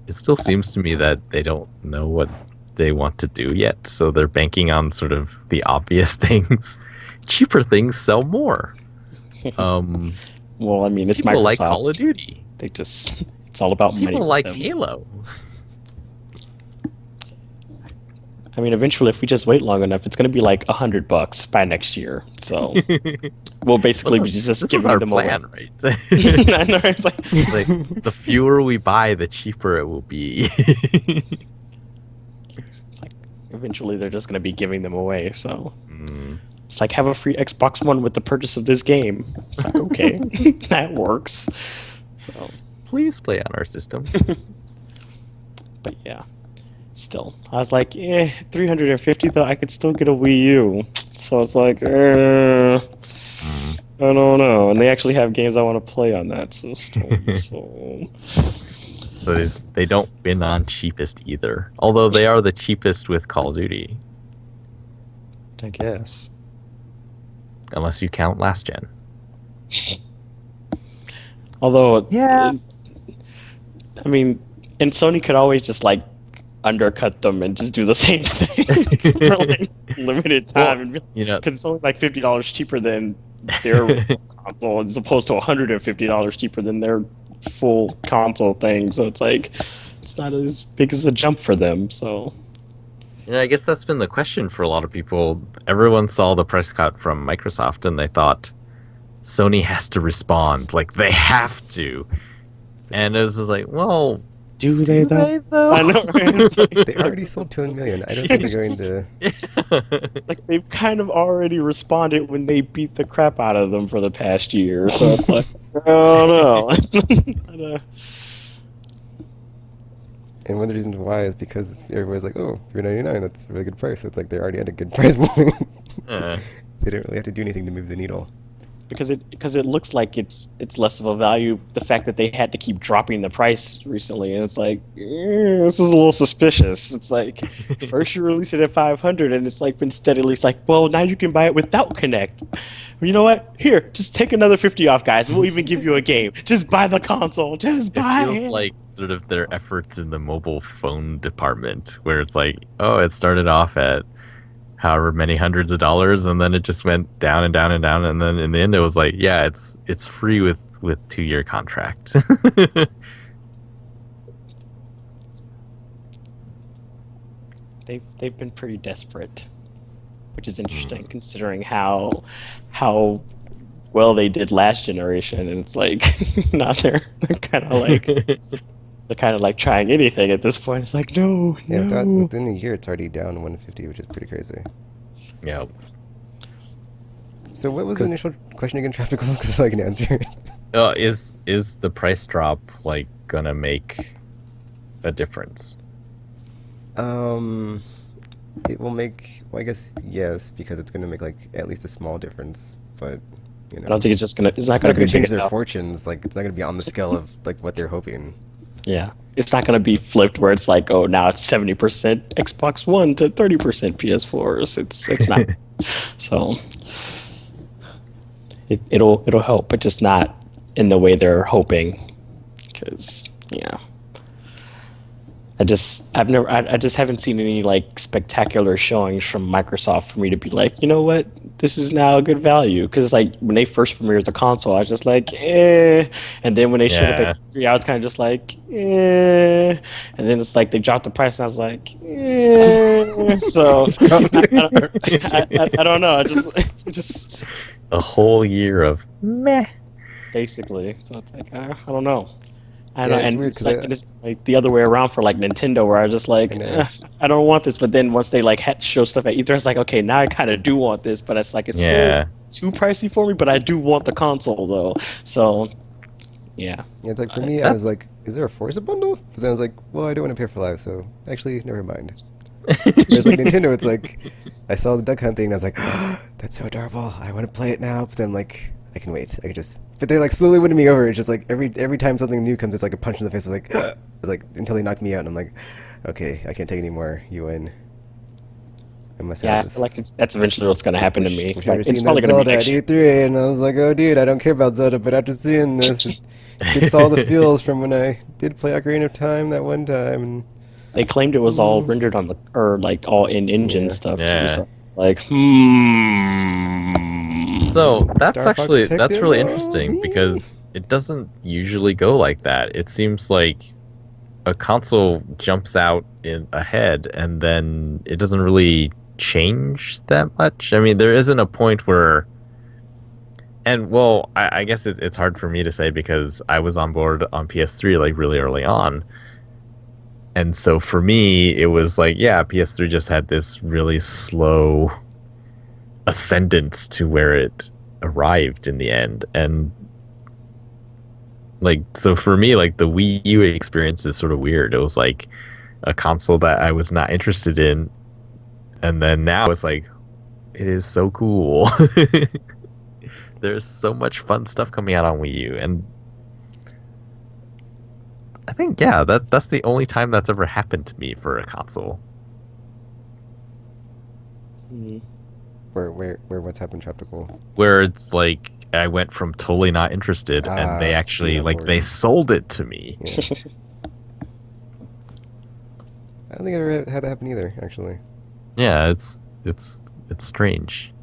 still seems to me that they don't know what they want to do yet, so they're banking on sort of the obvious things. Cheaper things sell more. Well, I mean, it's people Microsoft. Like Call of Duty. It's all about money. People like Halo. I mean, eventually, if we just wait long enough, it's going to be like $100 by next year. So we'll basically be just giving them away. Plan, right? I know, it's like the fewer we buy, the cheaper it will be. It's like eventually they're just going to be giving them away. So it's like, have a free Xbox One with the purchase of this game. It's like, okay, that works. So please play on our system. but yeah. still, I was like, 350 though. I could still get a Wii U. So it's like, Mm. I don't know. And they actually have games I want to play on that system. So So they don't win on cheapest either. Although they are the cheapest with Call of Duty, I guess. unless you count last gen. Although, Yeah. I mean, and Sony could always just like undercut them and just do the same thing for like limited time, Well, and you know, because it's only like $50 cheaper than their console, as opposed to $150 cheaper than their full console thing. So it's like it's not as big as a jump for them. So I guess that's been the question for a lot of people. Everyone saw the price cut from Microsoft and they thought Sony has to respond, like they have to. And it was just like, well, do they though? I know. Right? It's like, They already sold 2 million. I don't think they're going to. it's like they've kind of already responded when they beat the crap out of them for the past year. So it's like, I don't know. It's not And one of the reasons why is because everybody's like, oh, $3.99, that's a really good price. So it's like they're already at a good price point. Uh, They don't really have to do anything to move the needle. because it looks like it's less of a value. The fact that they had to keep dropping the price recently, and it's like, this is a little suspicious. It's like first you release it at 500, and it's like been steadily. It's like, well, now you can buy it without Connect. You know what? Here, just take another 50 off, guys. We'll even give you a game. Just buy the console. Just it buy feels it. like sort of their efforts in the mobile phone department, where it's like, oh, it started off at however many hundreds of dollars, and then it just went down and down and down, and then in the end it was like, yeah, it's free with 2-year contract. They've been pretty desperate, which is interesting considering how well they did last generation, and it's like now they're kind of like trying anything at this point. It's like no, Yeah, no. within a year, it's already down 150, which is pretty crazy. Yeah. So what was the initial question again, Traffic? So I can answer it. Is the price drop like gonna make a difference? It will make, well, I guess, yes, because it's going to make, like, at least a small difference, but, you know. I don't think it's just gonna. It's not It's gonna not going be to change big their enough. fortunes. Like, it's not going to be on the scale of, like, what they're hoping. Yeah, it's not gonna be flipped where it's like, oh, now it's 70% Xbox One to 30% PS4s. It's not. So it'll help, but just not in the way they're hoping. Because yeah. I just haven't seen any like spectacular showings from Microsoft for me to be like, you know what, this is now a good value. Because like when they first premiered the console, I was just like, and then when they showed up Yeah. at 3, I was kind of just like, and then it's like they dropped the price, and I was like, So I don't know. I just A whole year of meh. basically. So it's like I don't know. I Yeah, know, it's and weird it's 'cause like, it's like the other way around for like Nintendo, where I was just like, I know. I don't want this. But then once they like had show stuff at E3, it's like, okay, now I kind of do want this. But it's like it's Yeah. still too pricey for me. But I do want the console though. So yeah, Yeah, it's like, for me, I was like, is there a Forza bundle? But then I was like, well, I don't want to pay for Live, so actually, never mind. Whereas, like, Nintendo, it's like, I saw the Duck Hunt thing, and I was like, that's so adorable. I want to play it now. But then I'm like, I can wait. I can just... But they're, like, slowly winning me over. It's just, like, every time something new comes, it's like a punch in the face. I'm like, until they knock me out, and I'm like, okay, I can't take any more. You win. I must yeah, I have this. feel like that's eventually what's gonna happen to me. Wish I Like, would it's seen probably that gonna be Zelda next at year. E3, and I was like, oh, dude, I don't care about Zelda, but after seeing this, it gets all the feels from when I did play Ocarina of Time that one time. And They claimed it was all rendered on the or like all in engine Yeah. stuff too. Yeah. So it's like, So that's Star Fox actually Tech that's really demo? interesting because it doesn't usually go like that. It seems like a console jumps out in ahead and then it doesn't really change that much. I mean, there isn't a point where, and well, I guess it's hard for me to say because I was on board on PS3 like really early on. And so for me, it was like, yeah, PS3 just had this really slow ascendance to where it arrived in the end. And like, so for me, like the Wii U experience is sort of weird. It was like a console that I was not interested in, and then now it's like it is so cool. There's so much fun stuff coming out on Wii U, and I think that's the only time that's ever happened to me for a console. Where what's happened, Traptical? Where it's like I went from totally not interested, and they actually they sold it to me. Yeah. I don't think I've ever had that happen either, actually. Yeah, it's strange,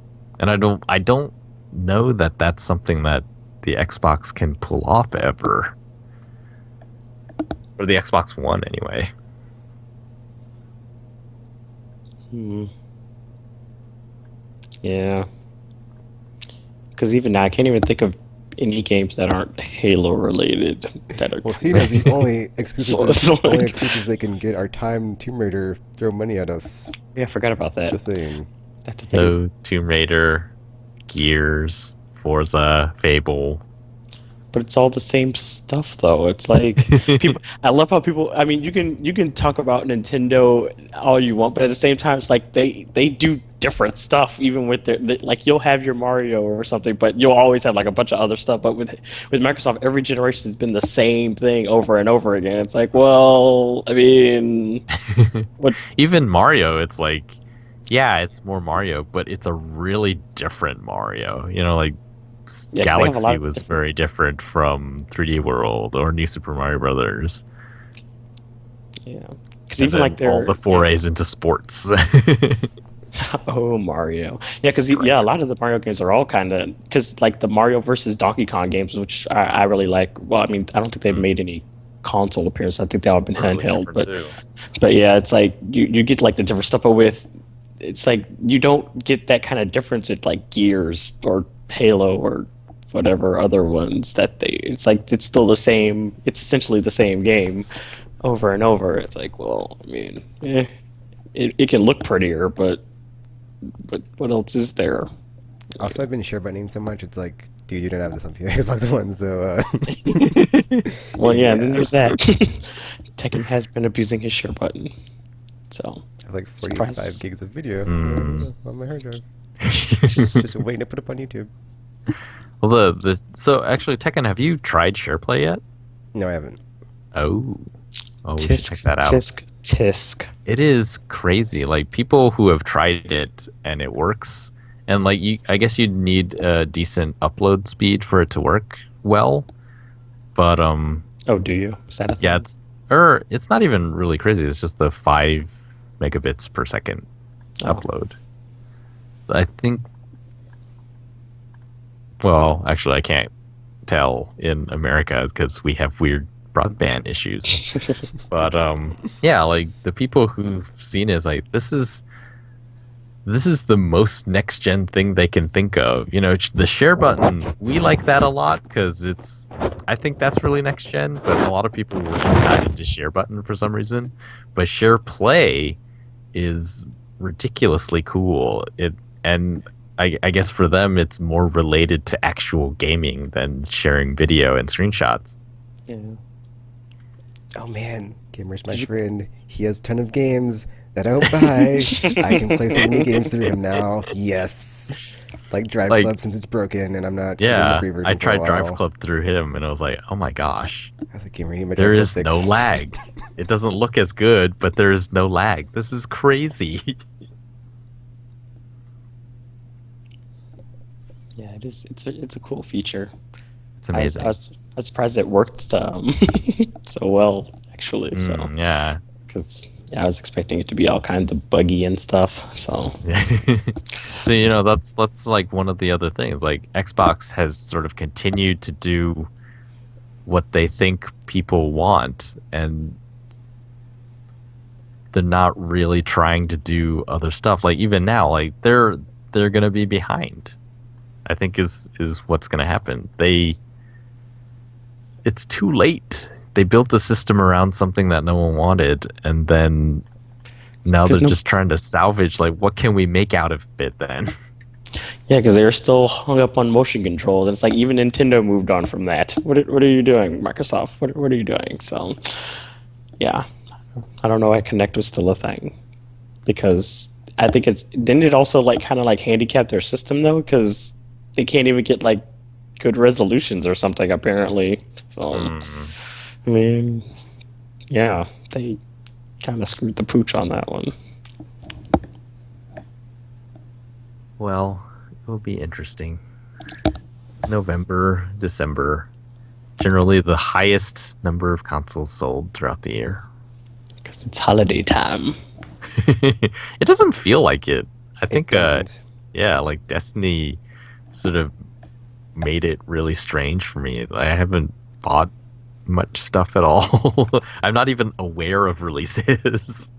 and I don't know that that's something that the Xbox can pull off ever, or the Xbox One anyway. Yeah. Because even now, I can't even think of any games that aren't Halo related. That are Well, seeing as the only exclusives they can get are Time, Tomb Raider, throw money at us. Yeah, I forgot about that. Just saying. That's the thing. So Tomb Raider, Gears, Forza, Fable. But it's all the same stuff, though. It's like people. I love how people. I mean, you can talk about Nintendo all you want, but at the same time, it's like they do different stuff. Even with their like, you'll have your Mario or something, but you'll always have like a bunch of other stuff. But with Microsoft, every generation has been the same thing over and over again. It's like, well, I mean, what? Even Mario, it's like, yeah, it's more Mario, but it's a really different Mario. You know, like. Yeah, Galaxy was very different from 3D World or New Super Mario Brothers. Yeah, because even like all the forays into sports. Oh, Mario. Yeah, because a lot of the Mario games are all kind of because like the Mario versus Donkey Kong games, which I really like. Well, I mean, I don't think they've made any console appearance. I think they all been handheld, but yeah, it's like you get like the different stuff, but it's like you don't get that kind of difference with like Gears or Halo or whatever other ones it's like it's still the same. It's essentially the same game over and over. It's like, well, I mean, it can look prettier, but what else is there? Also, I've been share buttoning so much. It's like, dude, you don't have this on Xbox One, so. Well, yeah, and then there's that. Tekken has been abusing his share button, so. I have like 45 gigs of video on my hard drive. Just waiting to put up on YouTube. Well, so actually, Tekken, have you tried SharePlay yet? No, I haven't. Oh, we should check that out. Tisk. It is crazy. Like people who have tried it and it works, and like I guess you'd need a decent upload speed for it to work well. But oh, do you? Is that a thing? Yeah, it's not even really crazy. It's just the 5 megabits per second upload. I think. Well, actually, I can't tell in America because we have weird broadband issues. But yeah, like the people who've seen it is like this is the most next gen thing they can think of. You know, the share button, we like that a lot because I think that's really next gen. But a lot of people were just not into share button for some reason. But share play is ridiculously cool. And I guess for them, it's more related to actual gaming than sharing video and screenshots. Yeah. Oh man, Gamer's my friend. He has a ton of games that I don't buy. I can play so many games through him now. Yes. Like Drive Club since it's broken and I'm not getting the free version. I tried Drive Club through him and I was like, oh my gosh. I was like, Gamer, there is no lag. It doesn't look as good, but there is no lag. This is crazy. Yeah, it is. It's a cool feature. It's amazing. I was surprised it worked so well, actually. So yeah, because I was expecting it to be all kinds of buggy and stuff. So so you know that's like one of the other things. Like Xbox has sort of continued to do what they think people want, and they're not really trying to do other stuff. Like even now, like they're gonna be behind. I think is what's going to happen. It's too late. They built a system around something that no one wanted, and then now they're just trying to salvage, like, what can we make out of it then? Yeah, because they're still hung up on motion control. It's like even Nintendo moved on from that. What are you doing, Microsoft? What are you doing? So, yeah, I don't know why Connect was still a thing, because I think it's didn't it also like kind of like handicap their system though, because they can't even get like good resolutions or something apparently. So I mean, yeah, they kind of screwed the pooch on that one. Well, it will be interesting. November, December, generally the highest number of consoles sold throughout the year. Because it's holiday time. It doesn't feel like it. I think, doesn't. yeah, like Destiny sort of made it really strange for me. I haven't bought much stuff at all. I'm not even aware of releases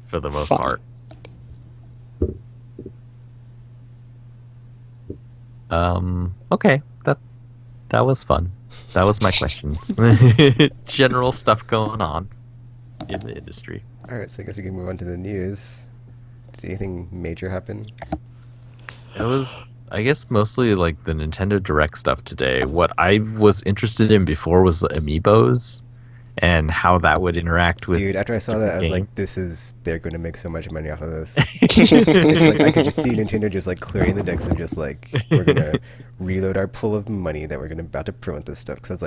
for the most Fun. part. Okay, that was fun. That was my questions. General stuff going on in the industry. All right, so I guess we can move on to the news. Did anything major happen? It was, I guess, mostly like the Nintendo Direct stuff today. What I was interested in before was the amiibos and how that would interact with. Dude, after I saw that, I was games. like, they're going to make so much money off of this. It's like, I could just see Nintendo just like clearing the decks and just like, we're going to reload our pool of money that we're going to about to print with this stuff. Because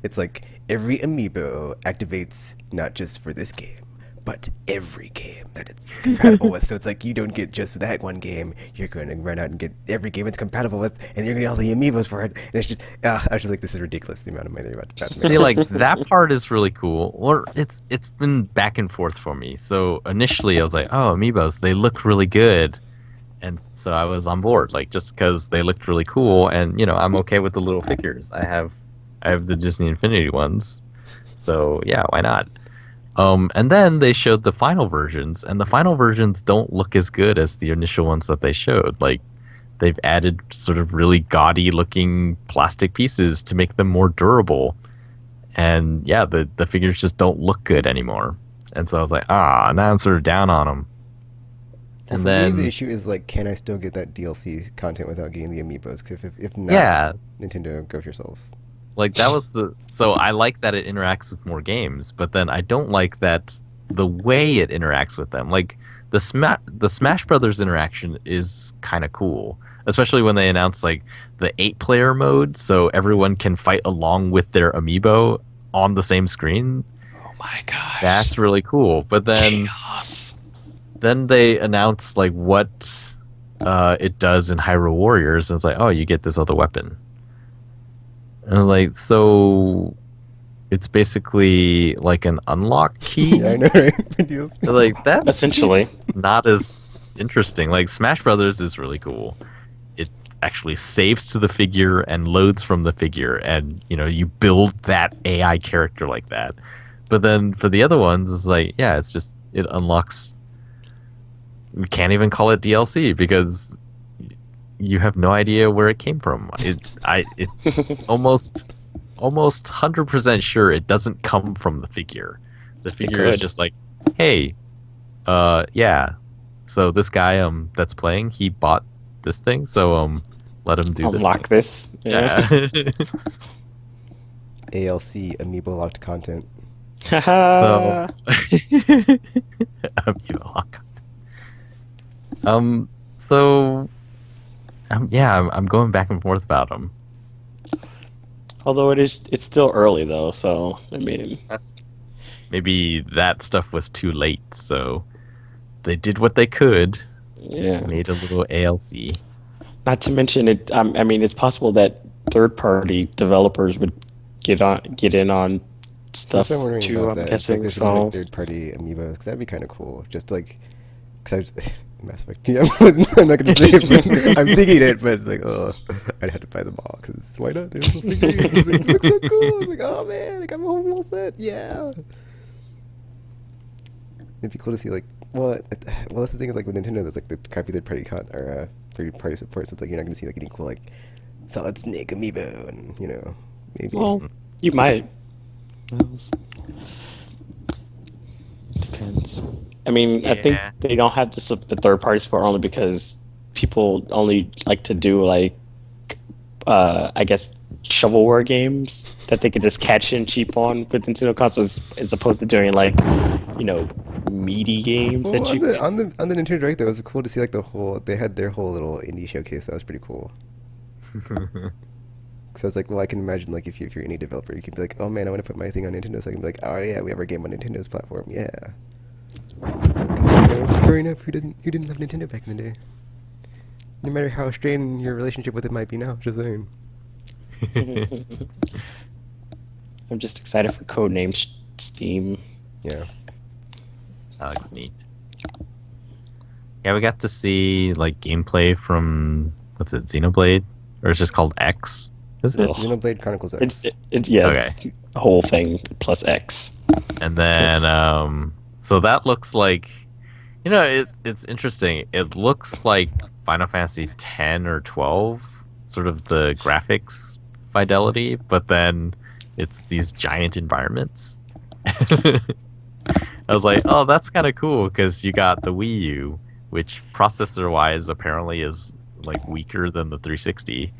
it's like every amiibo activates not just for this game, but every game that it's compatible with. So it's like you don't get just that one game. You're going to run out and get every game it's compatible with, and you're going to get all the amiibos for it. And it's just, I was just like, this is ridiculous, the amount of money they're about to make. See, like that part is really cool. Or it's been back and forth for me. So initially I was like, oh, amiibos, they look really good. And so I was on board, like just because they looked really cool, and I'm okay with the little figures. I have the Disney Infinity ones, so yeah, why not? And then they showed the final versions, and the final versions don't look as good as the initial ones that they showed. Like, they've added sort of really gaudy looking plastic pieces to make them more durable. And yeah, the figures just don't look good anymore. And so I was like, now I'm sort of down on them. Well, And for then me, the issue is like, can I still get that DLC content without getting the amiibos? Because if not, yeah, Nintendo, go for yourselves. like that was so I like that it interacts with more games, but then I don't like that the way it interacts with them. Like the Smash Brothers interaction is kind of cool, especially when they announce like the 8-player mode, so everyone can fight along with their amiibo on the same screen. Oh my gosh. That's really cool. But then Chaos. then they announce like what it does in Hyrule Warriors, and it's like, oh, you get this other weapon. And I was like, so it's basically like an unlock key? Yeah, I know, right? So, like that Essentially. not as interesting. Like Smash Brothers is really cool. It actually saves to the figure and loads from the figure, and you build that AI character like that. But then for the other ones, it's like, yeah, it's just it unlocks. We can't even call it DLC because you have no idea where it came from. It's almost 100% sure it doesn't come from the figure. The figure is just like, hey, yeah. So this guy that's playing, he bought this thing, so let him do Unlock this. this. Yeah. ALC amiibo locked content. So amiibo lock. So yeah, I'm going back and forth about them. Although it's still early though, so I mean, Maybe that stuff was too late, so they did what they could. yeah. Made a little ALC. Not to mention it. I mean, it's possible that third-party developers would get in on stuff That's what I'm wondering too. about I'm that. guessing It's like so. like third-party amiibos, because that'd be kind of cool. Just like, because Mass Effect. Yeah, I'm not gonna say it, but I'm thinking it. But it's like, oh, I'd have to buy them all because why not? They're little figurines. It's like, it looks so cool. I'm like, oh man, I got my whole set. Yeah. It'd be cool to see like, well, that's the thing with like with Nintendo. There's like the crappy third-party support. So it's like you're not gonna see like any cool like Solid Snake amiibo, and maybe. Well, you might. Depends. I mean, I think Yeah. they don't have the third-party support only because people only like to do like, I guess shovelware games that they could just catch in cheap on with Nintendo consoles, as opposed to doing like, you know, meaty games Well, that on you. the Nintendo Direct, though, it was cool to see like they had their whole little indie showcase. That was pretty cool. So I was like, well, I can imagine like if you're an indie developer, you can be like, oh man, I want to put my thing on Nintendo, so I can be like, oh yeah, we have our game on Nintendo's platform, yeah. 'Cause, growing up, who didn't have Nintendo back in the day? No matter how strained your relationship with it might be now, just saying. I'm just excited for Codename Steam. Yeah. That looks neat. Yeah, we got to see like gameplay from what's it, Xenoblade, or it's just called X. Is it? Ugh. Xenoblade Chronicles X. It's the whole thing plus X. And then, 'Cause- so that looks like, you know, it's interesting. It looks like Final Fantasy 10 or 12, sort of the graphics fidelity, but then it's these giant environments. I was like, oh, that's kind of cool because you got the Wii U, which processor-wise apparently is like weaker than the 360,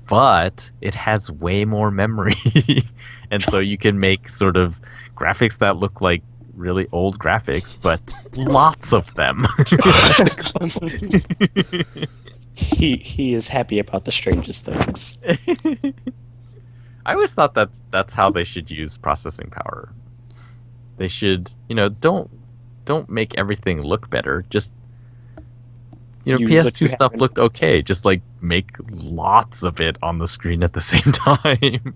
but it has way more memory, and so you can make sort of graphics that look like really old graphics, but lots of them. he is happy about the strangest things. I always thought that's how they should use processing power. They should, don't make everything look better. Just Use what PS2 you stuff have. looked okay. Just like make lots of it on the screen at the same time.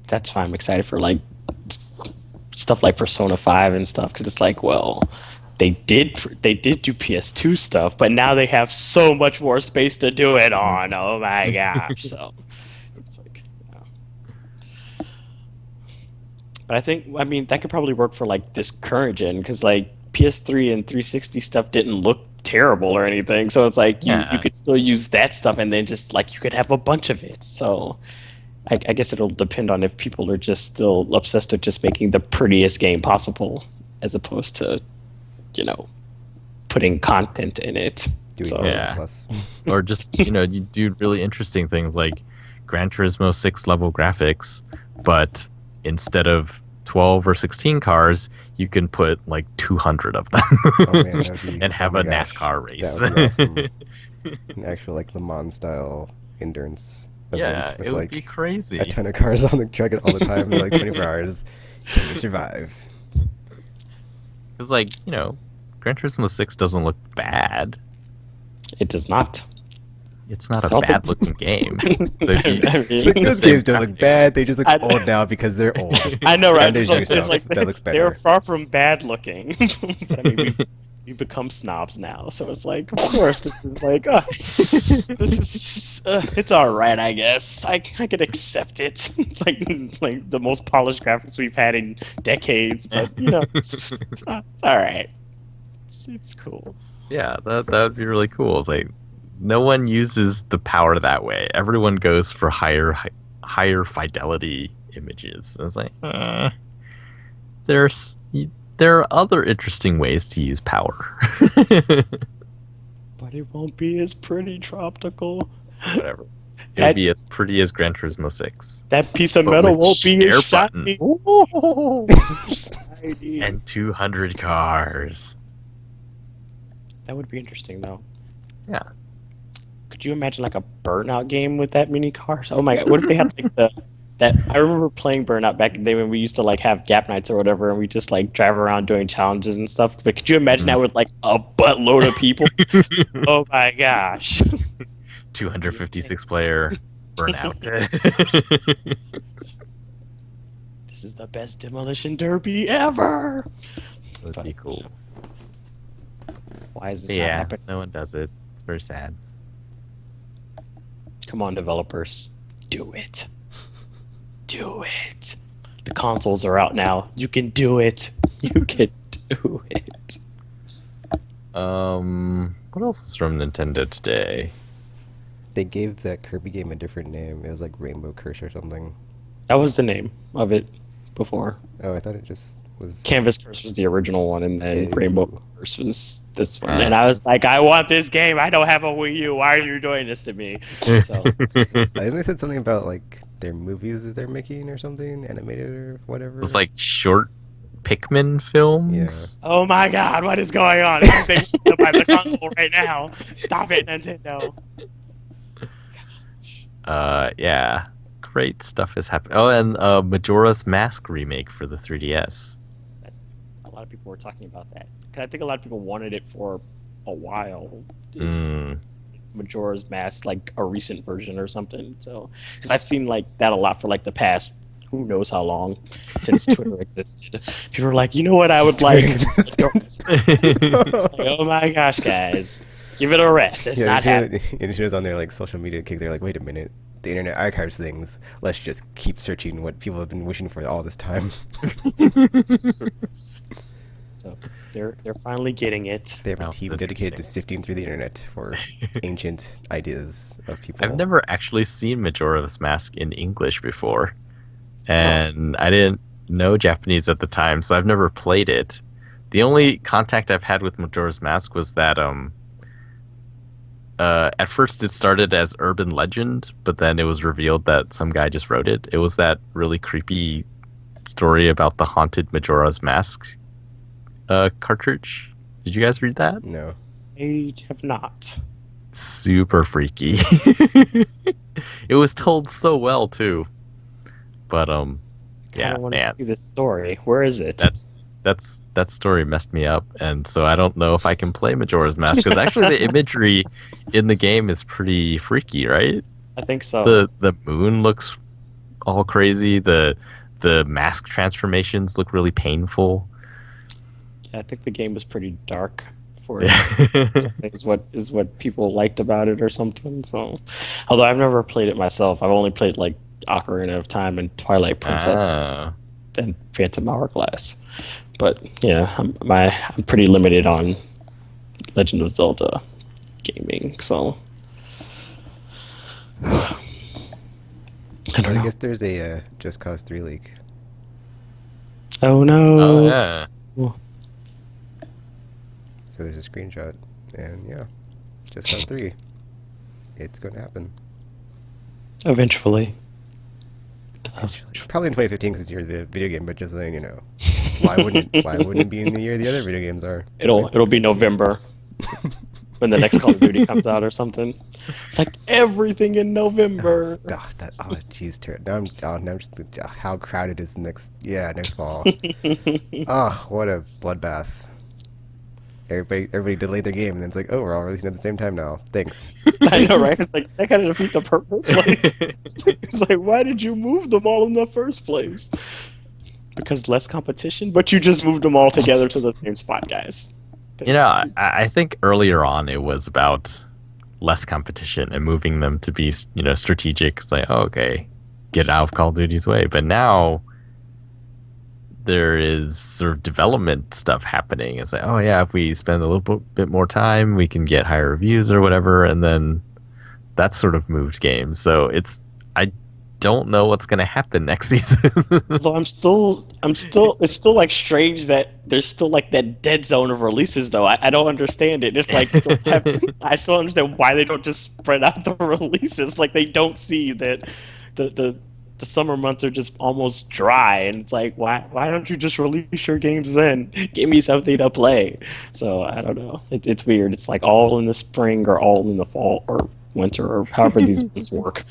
That's why I'm excited for like stuff like Persona 5 and stuff, because it's like, well, they did do PS2 stuff, but now they have so much more space to do it on. Oh my gosh! So it's like, but I mean, that could probably work for like this current gen, because like PS3 and 360 stuff didn't look terrible or anything. So it's like you could still use that stuff, and then just like you could have a bunch of it. So I guess it'll depend on if people are just still obsessed with just making the prettiest game possible, as opposed to, putting content in it. Doing So, Yeah. plus. Or just, you do really interesting things like Gran Turismo 6 level graphics, but instead of 12 or 16 cars, you can put like 200 of them Oh man, that'd be, and have oh a my gosh, NASCAR race. That would be awesome. An actual like Le Mans style endurance Yeah, event with it would like be crazy. a ton of cars on the track all the time, like 24 hours. Can you survive? Because, like, Gran Turismo 6 doesn't look bad. it does not. It's not a don't think- bad looking game. So if you- I mean- It's like those Same games don't look graphics. bad. They just look I- old now because they're old. I know, right? And there's new stuff that looks They're better. far from bad looking. But, I mean, we become snobs now, so it's like, of course, this is like, this is, it's all right, I guess. I could accept it. It's like the most polished graphics we've had in decades, but it's all right. It's cool. Yeah, that would be really cool. It's like no one uses the power that way. Everyone goes for higher fidelity images. And it's like, there are other interesting ways to use power. But it won't be as pretty, Tropical. Whatever. It'll That- be as pretty as Gran Turismo 6. That piece of But metal with won't be share as shiny. Shiny. And 200 cars. That would be interesting, though. Yeah. Could you imagine like a Burnout game with that many cars? Oh my god! What if they had like that? I remember playing Burnout back in the day when we used to like have gap nights or whatever, and we just like drive around doing challenges and stuff. But could you imagine that with like a buttload of people? Oh my gosh! 256 player Burnout. This is the best demolition derby ever. Would be cool. Why is this not Yeah, happening? no one does it. It's very sad. Come on, developers, do it. Do it. The consoles are out now. You can do it. You can do it. What else was from Nintendo today? They gave that Kirby game a different name. It was like Rainbow Curse or something. That was the name of it before. Oh, I thought it just Was Canvas Curse was the original one, and then Ew. Rainbow Curse was this one. And I was like, I want this game. I don't have a Wii U. Why are you doing this to me? So I think they said something about like their movies that they're making or something, animated or whatever. It's like short Pikmin films. Yeah. oh my god, what is going on? They want to buy the console right now. Stop it, Nintendo. Yeah, great stuff is happening. Oh, and Majora's Mask remake for the 3DS. A lot of people were talking about that. 'Cause I think a lot of people wanted it for a while. Majora's Mask, like a recent version or something. So, because I've seen like that a lot for like the past who knows how long since Twitter existed. People are like, you know what I would like? It's like, oh my gosh, guys, give it a rest. It's not happening. And she was on their like social media kick. They're like, wait a minute, the internet archives things. Let's just keep searching what people have been wishing for all this time. So they're finally getting it. They have a Wow, team that's dedicated to interesting. sifting through the internet for ancient ideas of people. I've never actually seen Majora's Mask in English before, and I didn't know Japanese at the time, so I've never played it. The only contact I've had with Majora's Mask was that at first it started as urban legend, but then it was revealed that some guy just wrote it. It was that really creepy story about the haunted Majora's Mask cartridge. Did you guys read that? No. I have not. Super freaky. It was told so well too. But I yeah, want man, to see this story. Where is it? that story messed me up, and so I don't know if I can play Majora's Mask because actually the imagery in the game is pretty freaky, right? I think so. The moon looks all crazy. The mask transformations look really painful. I think the game was pretty dark for Yeah. it. is what people liked about it or something. So, although I've never played it myself, I've only played like Ocarina of Time and Twilight Princess Ah. and Phantom Hourglass. But yeah, I'm pretty limited on Legend of Zelda gaming. So, I don't I know. guess there's a Just Cause 3 leak. Oh no! Oh yeah. So there's a screenshot, and yeah, Just Cause 3. It's going to happen. Eventually. Probably in 2015 because it's your video game, but just saying, you know, why wouldn't it be in the year the other video games are? It'll be November when the next Call of Duty comes out or something. It's like everything in November. Jeez, now I'm just how crowded is next fall. Oh, what a bloodbath. Everybody delayed their game, and then it's like, oh, we're all releasing at the same time now. Thanks. I know, right? It's like that kind of defeat the purpose. Like, it's like, why did you move them all in the first place? Because less competition, but you just moved them all together to the same spot, guys. You know, I think earlier on it was about less competition and moving them to be, you know, strategic. It's like, oh, okay, get out of Call of Duty's way. But now there is sort of development stuff happening. It's like, oh yeah, if we spend a little bit more time, we can get higher reviews or whatever, and then that sort of moved games. So I don't know what's going to happen next season. Although it's still like strange that there's still like that dead zone of releases though. I don't understand it. It's like I still don't understand why they don't just spread out the releases. Like they don't see that the summer months are just almost dry, and it's like why don't you just release your games then? Give me something to play. So I don't know. It's weird. It's like all in the spring or all in the fall or winter or however these ones work.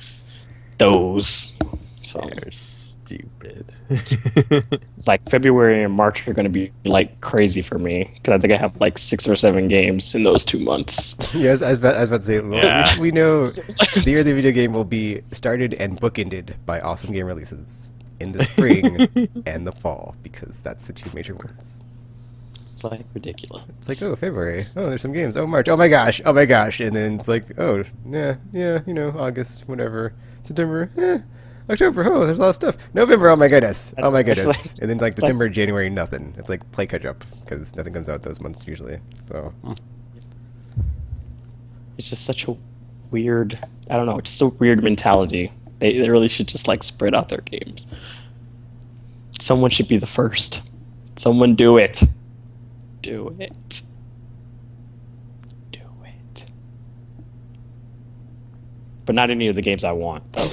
Those. So They're stupid. it's like February and March are going to be like crazy for me because I think I have like 6 or 7 games in those 2 months. Yes, I was about to say, well, Yeah. at least we know the year of the video game will be started and bookended by awesome game releases in the spring and the fall, because that's the 2 major ones. It's like ridiculous. It's like, oh, February. Oh, there's some games. Oh, March. Oh my gosh. Oh my gosh. And then it's like, oh, yeah, you know, August, whatever. September, October, oh, there's a lot of stuff. November, oh my goodness. Oh my goodness. And then like December, January, nothing. It's like play catch up because nothing comes out those months usually. So It's just such a weird, I don't know, just a weird mentality. They really should just like spread out their games. Someone should be the first. Someone do it. Do it. Do it. But not any of the games I want, though.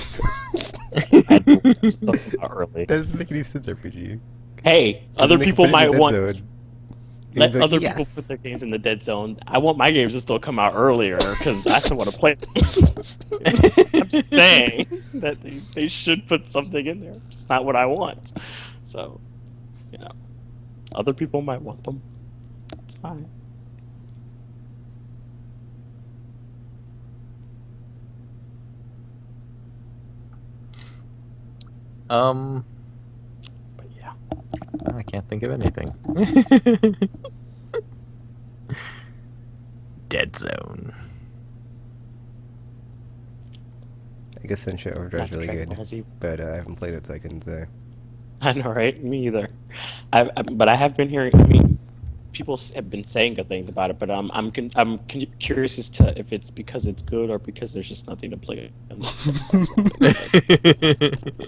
I do want stuff out early. That doesn't make any sense, RPG. Hey, other people might want. Let You'd be like, other people "Yes." put their games in the dead zone. I want my games to still come out earlier because I still want to play them. I'm just saying that they should put something in there. It's not what I want. So, other people might want them. It's fine. But yeah. I can't think of anything. Dead Zone. I guess Sunshine Overdrive's really Dragon good, Ball Z. but I haven't played it, so I couldn't say. I know, right? Me either. But I have been hearing. I mean, people have been saying good things about it, but I'm curious as to if it's because it's good or because there's just nothing to play.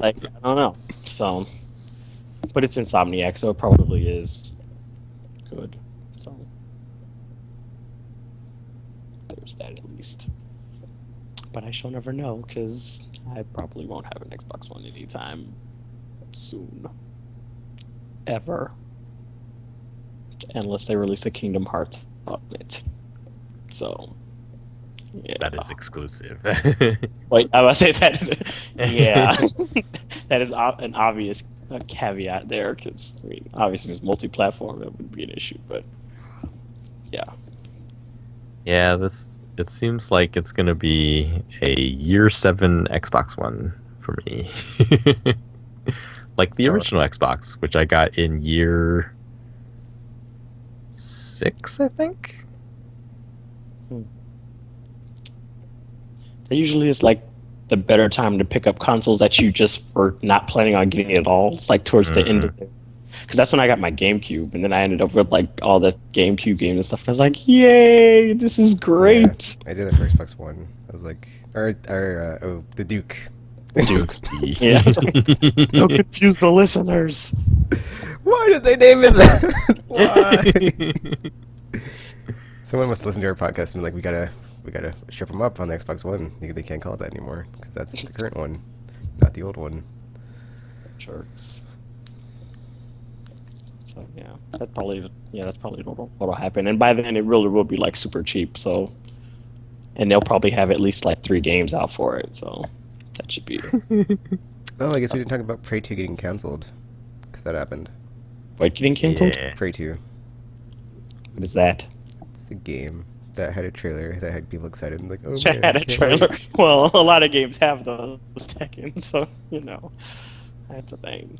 Like I don't know. So, but it's Insomniac, so it probably is good. So there's that at least. But I shall never know because I probably won't have an Xbox One anytime soon. Ever. Unless they release a Kingdom Hearts on it. So, yeah. That is exclusive. Wait, I was say that. Yeah. That is an obvious caveat there because, I mean, obviously, if it's multi-platform, that would be an issue, but yeah. Yeah, it seems like it's going to be a year 7 Xbox One for me. Like the original Xbox, which I got in year 6, I think. That usually is like the better time to pick up consoles that you just were not planning on getting at all. It's like towards the end of it. Because that's when I got my GameCube, and then I ended up with like all the GameCube games and stuff. And I was like, "Yay, this is great!" Yeah, I did the first Xbox One. I was like, the Duke. Duke. Yeah. Don't confuse the listeners. Why did they name it that? Why? Someone must listen to our podcast and be like, we gotta strip them up on the Xbox One. They can't call it that anymore because that's the current one, not the old one. Jerks. So that's probably what'll happen. And by then, it really will be like super cheap. So, and they'll probably have at least like 3 games out for it. So, that should be. Oh, I guess we didn't talk about Prey 2 getting canceled because that happened. What, getting canceled? Yeah. Prey 2. What is that? It's a game that had a trailer that had people excited and like, oh It man, had a can't trailer. wait. Well, a lot of games have those Tekken, so that's a thing.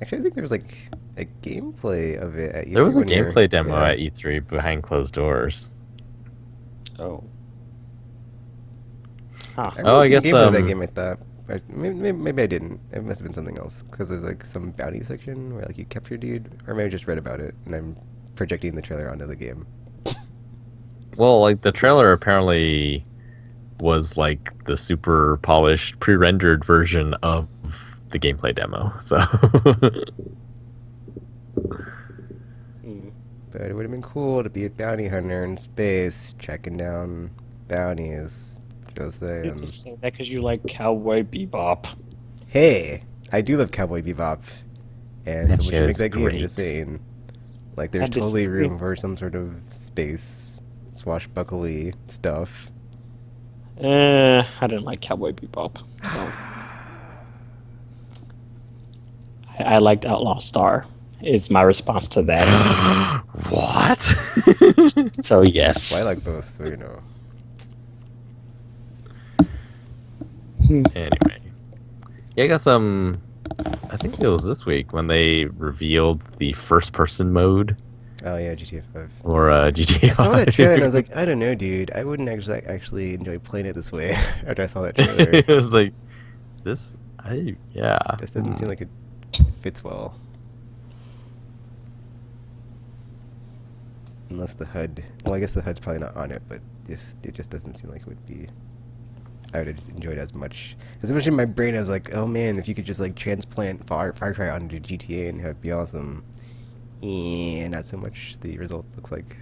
Actually, I think there was like a gameplay of it at E3. There was a one year. gameplay demo Yeah. at E3 behind closed doors. Oh. I Huh. remember I seeing guess, gameplay of that game. I thought, maybe I didn't. It must have been something else because there's like some bounty section where like you capture a dude, or maybe I just read about it and I'm projecting the trailer onto the game. Well, like the trailer apparently was like the super polished, pre-rendered version of the gameplay demo. So But it would have been cool to be a bounty hunter in space, tracking down bounties. Just You saying. just say that because you like Cowboy Bebop. Hey, I do love Cowboy Bebop, and That someone shit should make is that game. great. Just saying, like, there's I totally disagree. room for some sort of space swashbuckly stuff. I didn't like Cowboy Bebop. So. I liked Outlaw Star. Is my response to that. what? So yes. Well, I like both, so you know. Anyway, yeah, I guess I think it was this week when they revealed the first-person mode Oh yeah, GTA 5. or GTA. I saw that 5. trailer and I was like, I don't know, dude. I wouldn't actually enjoy playing it this way after I saw that trailer. It was like this. Yeah. This doesn't seem like it fits well. Unless the HUD. Well, I guess the HUD's probably not on it, but it just doesn't seem like it would be. I would enjoy it as much. As much in my brain, I was like, oh man, if you could just like transplant Far Cry onto GTA and have it be awesome. not so much the result looks like.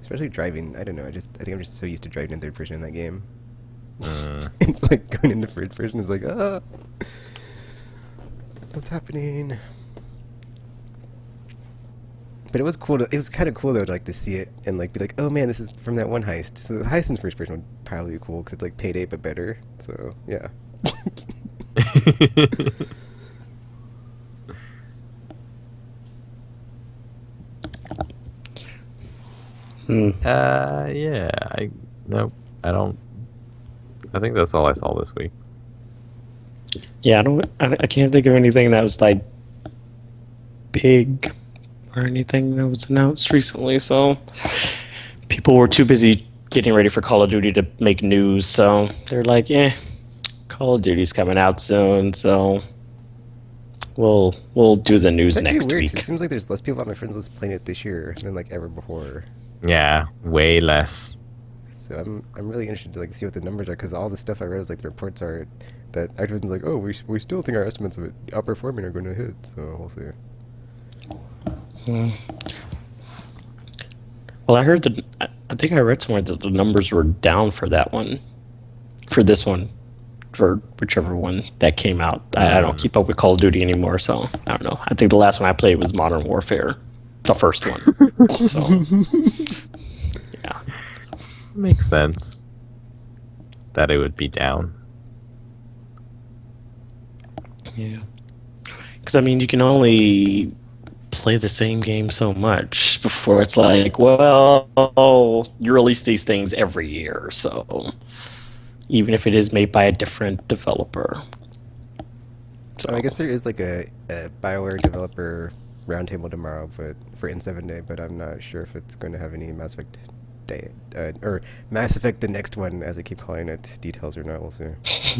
Especially driving. I don't know. I think I'm just so used to driving in third person in that game. It's like going into first person. It's like, what's happening? But it was cool. It was kind of cool though to like to see it and like be like, oh man, this is from that one heist. So the heist in first person would probably be cool because it's like Payday but better. So yeah. Yeah. Nope. I don't. I think that's all I saw this week. Yeah, I can't think of anything that was like big or anything that was announced recently. So people were too busy getting ready for Call of Duty to make news. So they're like, Call of Duty's coming out soon. So we'll do the news It's actually next weird, week. 'cause it seems like there's less people on my friends list playing it this year than like ever before. Yeah, way less. So I'm really interested to like see what the numbers are because all the stuff I read was like the reports are that everyone's like, oh, we still think our estimates of it outperforming are going to hit. So we'll see. Well, I heard that. I think I read somewhere that the numbers were down for that one, for this one, for whichever one that came out. I don't keep up with Call of Duty anymore, so I don't know. I think the last one I played was Modern Warfare, the first one. So, yeah, Makes sense that it would be down. yeah. Because I mean, you can only play the same game so much before it's like, well, you release these things every year, so even if it is made by a different developer. So, I guess there is like a BioWare developer roundtable tomorrow, but for N7 Day, but I'm not sure if it's going to have any Mass Effect Day or Mass Effect the next one, as I keep calling it, details or not. We'll see.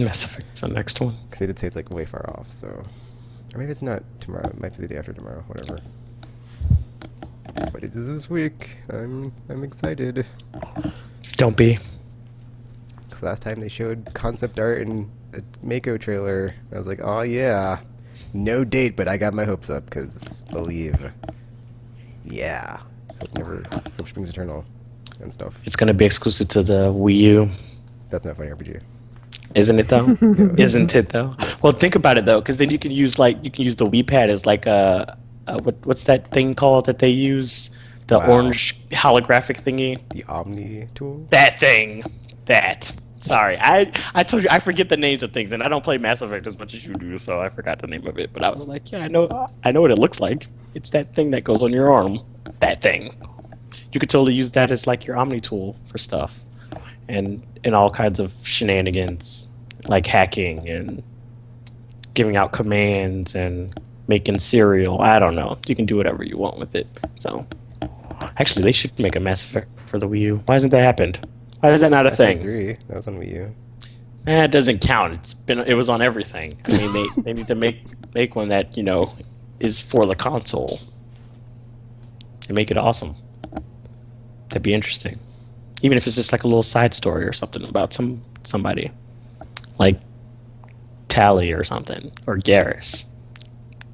Mass Effect's the next one. Because they did say it's like way far off, so or maybe it's not tomorrow. It might be the day after tomorrow. Whatever. But it is this week. I'm excited. Don't be. Because last time they showed concept art and a Mako trailer, I was like, oh yeah, no date, but I got my hopes up because believe, yeah, hope springs eternal, and stuff. It's gonna be exclusive to the Wii U, That's not funny RPG. isn't it though? Isn't it though? Well, think about it though, because then you can use the Wii Pad as like what's that thing called that they use? The Wow. orange holographic thingy. The Omni tool. That thing. That. Sorry, I told you I forget the names of things, and I don't play Mass Effect as much as you do, so I forgot the name of it. But I was like, yeah, I know what it looks like. It's that thing that goes on your arm. That thing. You could totally use that as like your Omni tool for stuff, and all kinds of shenanigans, like hacking and giving out commands and making cereal. I don't know. You can do whatever you want with it. So, actually, they should make a Mass Effect for the Wii U. Why hasn't that happened? Why is that not a Mass Effect thing? 3. That was on Wii U. It doesn't count. It was on everything. I mean, they need to make one that is for the console and make it awesome. That'd be interesting. Even if it's just like a little side story or something about somebody, like Tally or something, or Garrus.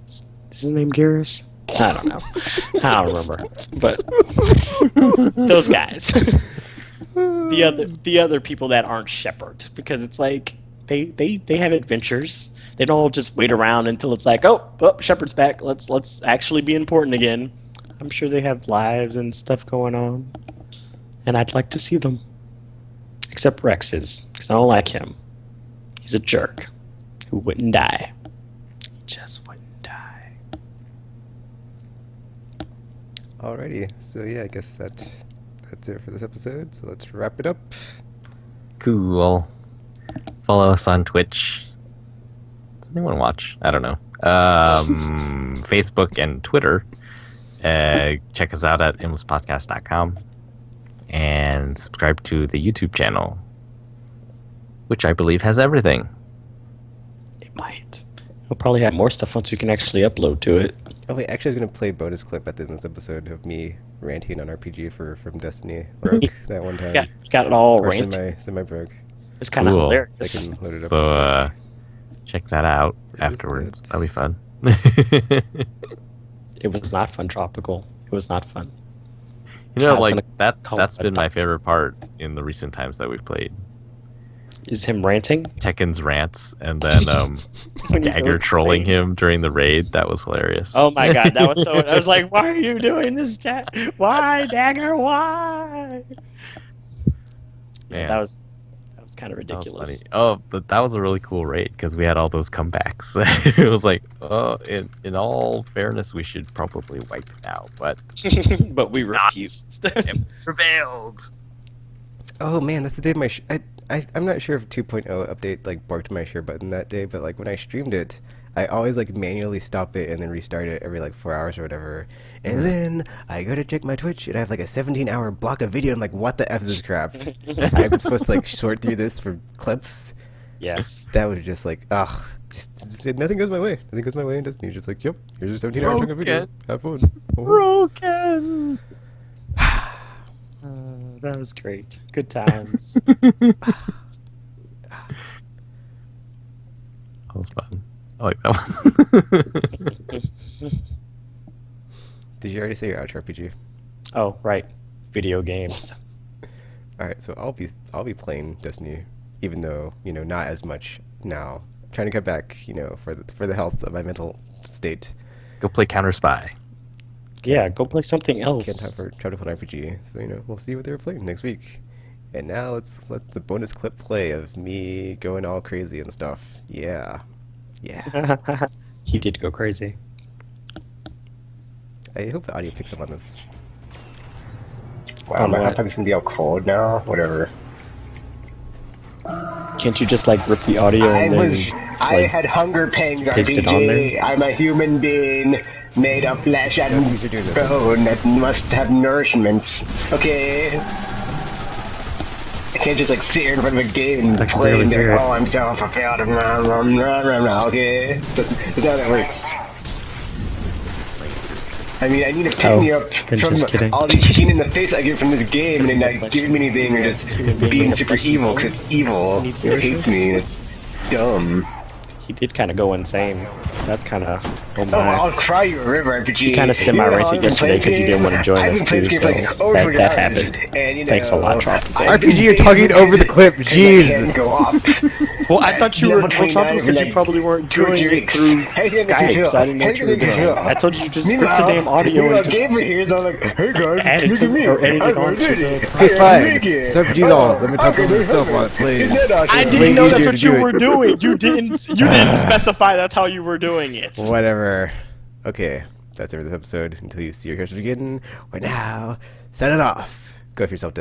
Is his name Garrus? I don't know. I don't remember. But those guys. The other people that aren't Shepard, because it's like they have adventures. They don't all just wait around until it's like, oh, Shepard's back. Let's actually be important again. I'm sure they have lives and stuff going on, and I'd like to see them. Except Rex's, because I don't like him. He's a jerk who wouldn't die. Just wouldn't die. Alrighty, so yeah, I guess that's it for this episode. So let's wrap it up. Cool. Follow us on Twitch. Does anyone watch? I don't know. Facebook and Twitter. Check us out at aimlesspodcast.com and subscribe to the YouTube channel, which I believe has everything. It might. We'll probably have more stuff once we can actually upload to it. Oh wait, actually I was gonna play a bonus clip at the end of this episode of me ranting on RPG from Destiny. Broke that one time. Got it all Or ranted. semi broke. It's kind of Cool. hilarious. I can load it up. So check that out Where is afterwards. it? That'll be fun. It was not fun, Tropical. It was not fun. You know, I was like gonna that. call That's it been a- my favorite part in the recent times that we've played. Is him ranting? Tekken's rants, and then When he Dagger goes trolling insane? him during the raid. That was hilarious. Oh my god, that was so. I was like, why are you doing this, chat? Why, Dagger? Why? Yeah, Man. that was kind of That was ridiculous. funny. Oh, but that was a really cool raid because we had all those comebacks. It was like, oh, in all fairness, we should probably wipe it out, but But we refused. prevailed. Oh man, that's the day my I'm not sure if 2.0 update like barked my share button that day, but like when I streamed it, I always like manually stop it and then restart it every like 4 hours or whatever. And then I go to check my Twitch and I have like a 17-hour block of video. I'm like, what the F is this crap? I'm supposed to like sort through this for clips. Yes. That was just like, ugh. Just nothing goes my way. Nothing goes my way in Destiny. Just like, yep, here's your 17-hour chunk of video. Have fun. Oh. Broken. That was great. Good times. That was fun. I like that one. Did you already say your outro RPG? Oh, right. Video games. All right, so I'll be playing Destiny, even though not as much now. Trying to cut back, for the health of my mental state. Go play Counterspy. Yeah, go play something else. Can't have her try to play an RPG, so we'll see what they're playing next week. And now let's let the bonus clip play of me going all crazy and stuff. Yeah. He did go crazy. I hope the audio picks up on this. Wow, my iPad's gonna be all cold now. Whatever. Can't you just like rip the audio and I had hunger pangs, paste it on RPG. there? I'm a human being made of flesh and Yeah, these are doing it. bone that must have nourishment. Okay. I can't just like sit here in front of a game and I can play and be barely hear like, it. oh, I'm so fulfilled. Okay. That's how that works. I mean, I need to pick me up then from just kidding. all these sheen in the face I get from this game, and Because then he's not a giving me anything, or just being super evil because it's evil. He needs It hates me, and it's dumb. He did kind of go insane. That's kind of oh Oh, my. I'll cry you a river RPG. He kind of semi-ranted yesterday because you didn't want to join us too, so that happened. And, Thanks a lot, Tropical. RPG, you're talking over the clip. Jeez. Go off. Well, I thought you were. Level Well, Tropical 29, said you like, probably weren't 2 doing it weeks. through Hey, hey, Skype, so I didn't know what you were doing. I told you to just rip the damn audio and just Gamer here is all like, hey guys, add it look to at me. or edit I'm it onto ready. the. Hey, fine. It's RPG's all. Let me talk over the stuff while it plays. I It's didn't way know that's easier what to you do it. were doing. You didn't specify that's how you were doing it. Whatever. Okay, that's it for this episode. Until you see your characters again, we're now signing off. Go for yourself,